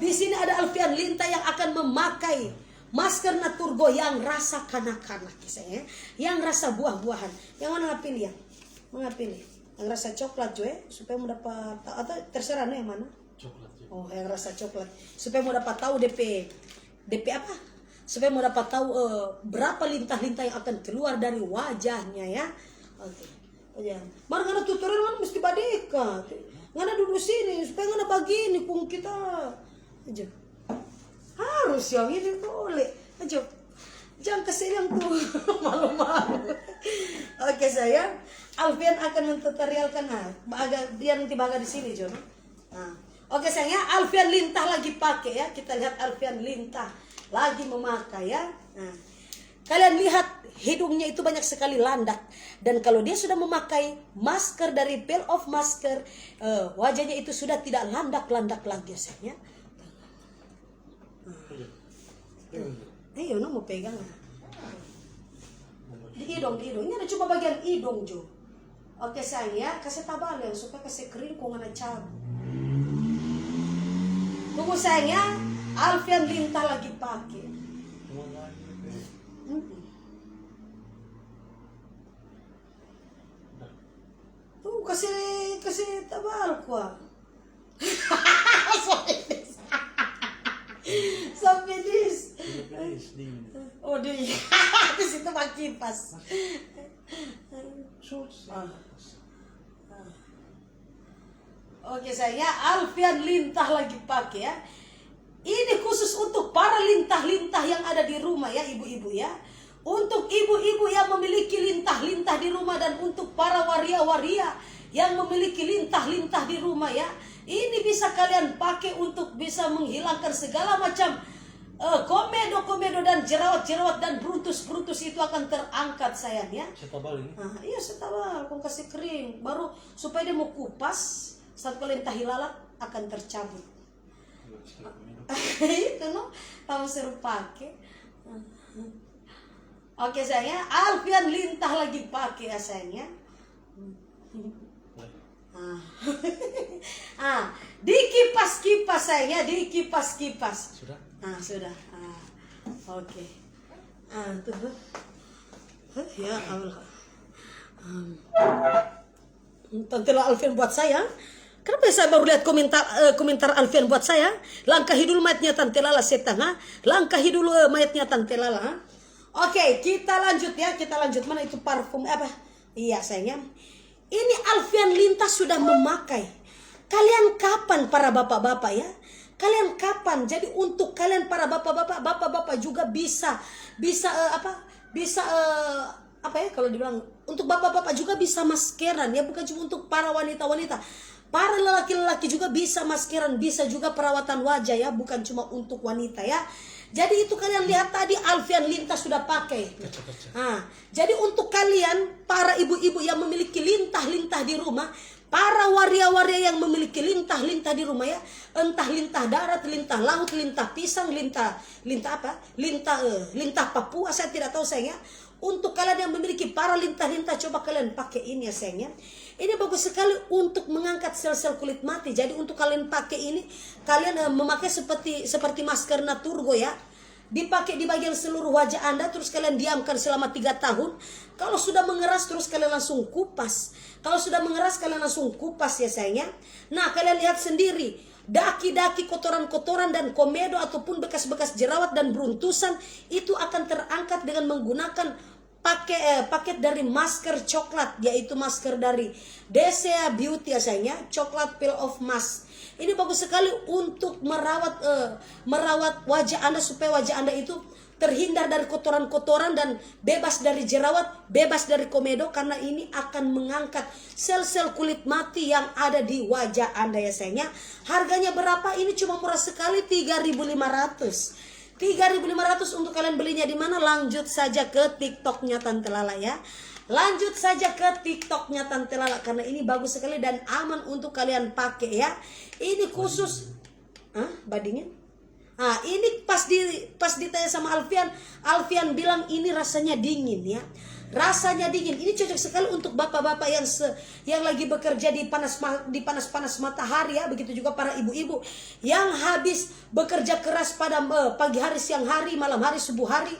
Di sini ada Alfian Linta yang akan memakai masker Naturgo yang rasa kanak-kanak saya, yang rasa buah-buahan. Yang mana pilih ya? Mana pilih? Yang rasa coklat juga supaya mau dapat, atau terserah nih yang mana?
Coklat juga.
Oh, yang rasa coklat supaya mau dapat tahu DP apa? Supaya mau dapat tahu berapa lintah-lintah yang akan keluar dari wajahnya ya. Oke. Oh ya. Mar ngana tutorial mana mesti badeka. Ngana duduk sini supaya ngana begini pun kita. Aja. Harus yang ini boleh. Aja. Jangan kesini yang tuh malu-malu. Oke sayang. Alfian akan mentutorialkan dia nanti baga di sini Jon. Nah. Oke sayang ya, Alfian Lintah lagi pakai ya. Kita lihat Alfian Lintah lagi memakai ya. Nah. Kalian lihat hidungnya itu banyak sekali landak. Dan kalau dia sudah memakai masker dari peel off masker, wajahnya itu sudah tidak landak-landak lagi sayang ya. Ayo, no mau pegang. Di hidung. Ini ada cuma bagian hidung Jo. Oke sayang ya, kasih tabalen supaya kasih kering kok ngana cabut. Tunggu sayang ya, Alfian Lintah lagi pakai. Tuh kasih tabal kuah. Sampai dis. Oh dia. Di situ makin pas. Oke saya Alfian Lintah lagi pakai ya. Ini khusus untuk para lintah-lintah yang ada di rumah ya ibu-ibu ya. Untuk ibu-ibu yang memiliki lintah-lintah di rumah dan untuk para waria-waria yang memiliki lintah-lintah di rumah ya. Ini bisa kalian pakai untuk bisa menghilangkan segala macam komedo-komedo dan jerawat-jerawat dan brutus-brutus itu akan terangkat sayang ya.
Setabal ini?
Iya setabal, kau kasih kering. Baru supaya dia mau kupas, saat kalian tahilalat akan tercabut. Itu no, kamu seru pakai. Oke sayang, Alfian Lintah lagi pakai ya sayang ya. Dikipas-kipas sayangnya, dikipas-kipas.
Sudah?
Sudah. Oke. Tuh. Ya Allah. Tantela Alfian buat saya. Kenapa saya baru lihat komentar Alfian buat saya? Langkahi dulu mayatnya Tante Lala setengah. Langkahi dulu mayatnya Tante Lala. Oke, kita lanjut ya. Kita lanjut. Mana itu parfum apa? Iya sayangnya. Ini Alfian Lintah sudah memakai. Kalian kapan para bapak-bapak ya? Kalian kapan? Jadi untuk kalian para bapak-bapak juga bisa apa ya kalau dibilang untuk bapak-bapak juga bisa maskeran ya, bukan cuma untuk para wanita-wanita. Para lelaki-lelaki juga bisa maskeran, bisa juga perawatan wajah ya, bukan cuma untuk wanita ya. Jadi itu kalian lihat tadi Alfian Lintah sudah pakai. Jadi untuk kalian para ibu-ibu yang memiliki lintah-lintah di rumah, para waria-waria yang memiliki lintah-lintah di rumah ya, entah lintah darat, lintah laut, lintah pisang, lintah Papua, saya tidak tahu sayang ya. Untuk kalian yang memiliki para lintah-lintah, coba kalian pakai ini ya sayang ya. Ini bagus sekali untuk mengangkat sel-sel kulit mati. Jadi untuk kalian pakai ini, kalian memakai seperti masker Naturgo ya. Dipakai di bagian seluruh wajah Anda, terus kalian diamkan selama 3 tahun. Kalau sudah mengeras, terus kalian langsung kupas. Kalau sudah mengeras, kalian langsung kupas ya sayangnya. Nah, kalian lihat sendiri. Daki-daki kotoran-kotoran dan komedo ataupun bekas-bekas jerawat dan beruntusan itu akan terangkat dengan menggunakan paket dari masker coklat, yaitu masker dari Desea Beauty ya sayangnya, coklat peel off mask. Ini bagus sekali untuk merawat wajah Anda supaya wajah Anda itu terhindar dari kotoran-kotoran dan bebas dari jerawat, bebas dari komedo, karena ini akan mengangkat sel-sel kulit mati yang ada di wajah Anda ya sayangnya. Harganya berapa? Ini cuma murah sekali, 3.500. 3.500 untuk kalian belinya di mana? Lanjut saja ke TikToknya Tante Lala ya. Lanjut saja ke TikToknya Tante Lala karena ini bagus sekali dan aman untuk kalian pakai ya. Ini khusus badingin. Ini pas ditanya sama Alfian bilang ini rasanya dingin ya. rasanya dingin. Ini cocok sekali untuk bapak-bapak yang lagi bekerja di panas matahari ya. Begitu juga para ibu-ibu yang habis bekerja keras pada pagi hari, siang hari, malam hari, subuh hari,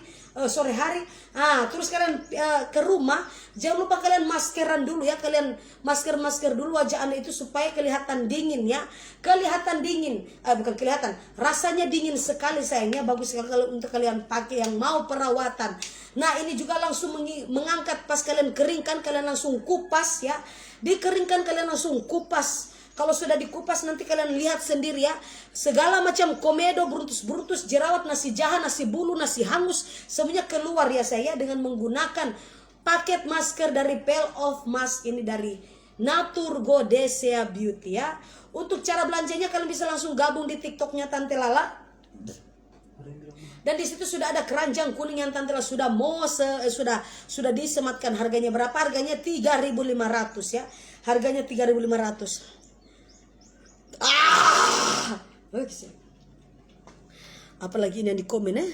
sore hari. Terus kalian ke rumah, jangan lupa kalian maskeran dulu ya. Kalian masker dulu wajah Anda itu supaya kelihatan dingin ya. Kelihatan dingin, bukan kelihatan, rasanya dingin sekali sayangnya. Bagus sekali kalau untuk kalian pakai yang mau perawatan. Nah ini juga langsung mengangkat pas kalian keringkan, kalian langsung kupas ya. Dikeringkan kalian langsung kupas. Kalau sudah dikupas nanti kalian lihat sendiri ya. Segala macam komedo, beruntus, jerawat, nasi jahan, nasi bulu, nasi hangus, semuanya keluar ya saya dengan menggunakan paket masker dari Pale of Mask ini dari Naturgo Desea Beauty ya. Untuk cara belanjanya kalian bisa langsung gabung di TikToknya Tante Lala. Dan di situ sudah ada keranjang kuning yang Tante Lala sudah disematkan. Harganya berapa? Harganya 3.500 ya. Harganya 3.500. Apalagi ini yang di komen ya.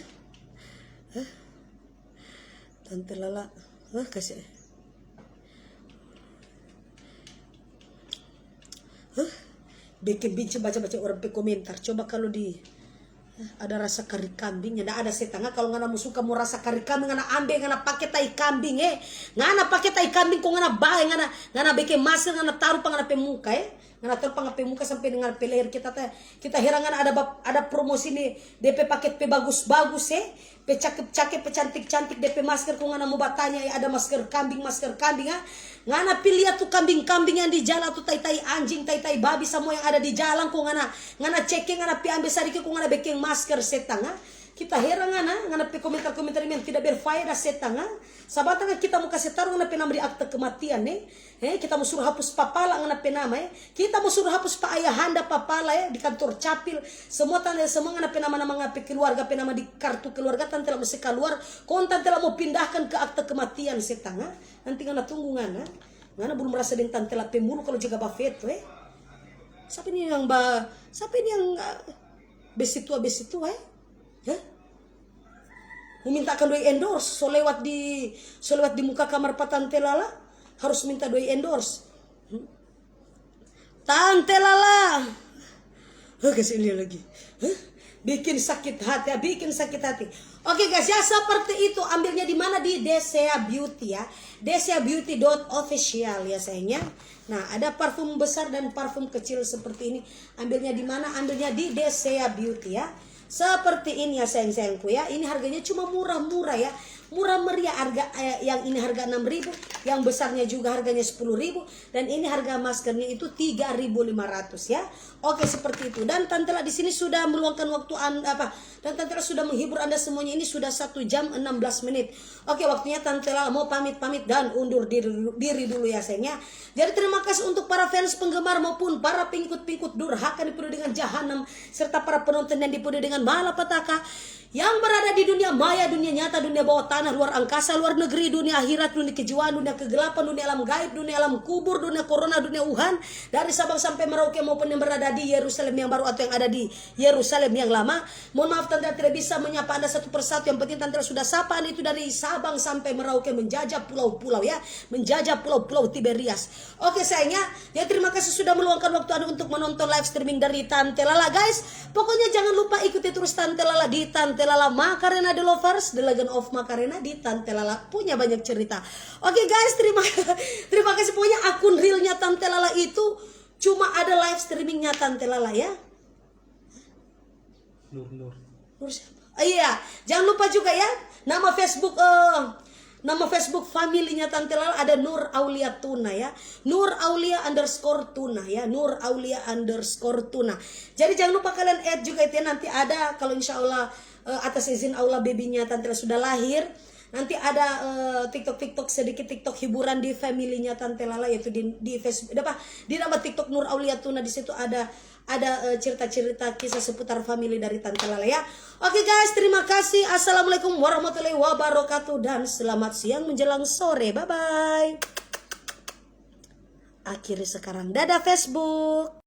Tante Lala kasih. Bikin bincang baca-baca orang pe komentar. Coba kalau ada rasa kari kambing, tidak ada setengah. Kalau ngana suka mau rasa kari kambing, ngana ambil, ngana pakai tai kambing ngana pakai tai kambing, kok ngana bae, ngana bikin masker, ngana taruh ngana pe muka ngana taruh ngana pe muka sampai dengan pe leher kita heran ngana ada promosi nih DP paket pe bagus-bagus pe cakep-cakep, pe cantik-cantik DP masker, kok ngana mau batanya ada masker kambing ngana pilih tuh kambing-kambing yang di jalan tuh tai-tai anjing, tai-tai babi semua yang ada di jalan, kok ngana ceking, ngana pi ambil sedikit, kok ngana bikin masker setang kita heran ngana pe komentar-komentar yang tidak berfaedah setang sabatang kita mau kasih taruh ngana pe nama di akte kematian kita mau suruh hapus papala ngana pe nama kita mau suruh hapus pa ayahanda papala di kantor capil semua ngana pe nama-nama ngape keluarga pe nama di kartu keluarga tante lah mesti keluar kon tante lah mau pindahkan ke akte kematian setang nanti ngana tunggu ngana belum merasa dengan tante lah pe mulu kalau jaga bafet siapa ini yang besitua memintakan doi endorse so lewat di muka kamar Pak Tante Lala harus minta doi endorse. Tante Lala kasih ini lagi bikin sakit hati. Oke guys ya, seperti itu. Ambilnya di mana? Di Desea Beauty ya, deseabeauty.official ya sayangnya. Nah ada parfum besar dan parfum kecil seperti ini. Ambilnya di mana? Ambilnya di Desea Beauty ya. Seperti ini ya sayang-sayangku ya. Ini harganya cuma murah-murah ya. Murah meriah harga yang ini harga 6.000, yang besarnya juga harganya 10.000 dan ini harga maskernya itu 3.500 ya. Oke seperti itu. Dan Tante La di sini sudah meluangkan waktu dan Tante La sudah menghibur Anda semuanya. Ini sudah 1 jam 16 menit. Oke waktunya Tante La mau pamit dan undur diri dulu ya sayangnya. Jadi terima kasih untuk para fans penggemar maupun para pengikut durhaka dipenuhi dengan jahanam serta para penonton yang dipenuhi dengan malapetaka yang berada di dunia maya, dunia nyata, dunia bawah tanah, luar angkasa, luar negeri, dunia akhirat, dunia kejiwaan, dunia kegelapan, dunia alam gaib, dunia alam kubur, dunia corona, dunia Wuhan, dari Sabang sampai Merauke maupun yang berada di Yerusalem yang baru atau yang ada di Yerusalem yang lama. Mohon maaf Tante tidak bisa menyapa Anda satu persatu. Yang penting Tante sudah sapa Anda itu dari Sabang sampai Merauke, menjajah pulau-pulau ya, menjajah pulau-pulau Tiberias. Oke sayangnya, ya terima kasih sudah meluangkan waktu Anda untuk menonton live streaming dari Tante Lala guys. Pokoknya jangan lupa ikuti terus Tante Lala di Tante Lala Macarena The Lovers, The Legend of Macarena di Tante Lala, punya banyak cerita. Oke guys, terima kasih. Pokoknya akun realnya Tante Lala itu cuma ada live streamingnya Tante Lala ya. Nur siapa? Iya, jangan lupa juga ya nama Facebook familynya Tante Lala ada Nur Aulia Tuna ya, Nur Aulia _Tuna ya, Nur Aulia _Tuna. Jadi jangan lupa kalian add juga itu ya. Nanti ada kalau insya Allah atas izin Allah babynya Tante Lala sudah lahir, nanti ada TikTok sedikit TikTok hiburan di familynya Tante Lala, yaitu di Facebook di nama TikTok Nur Aulia Tuna. Di situ ada cerita-cerita kisah seputar family dari Tante Lala ya. Oke guys, terima kasih. Assalamualaikum warahmatullahi wabarakatuh dan selamat siang menjelang sore. Bye bye. Akhirnya sekarang dadah Facebook.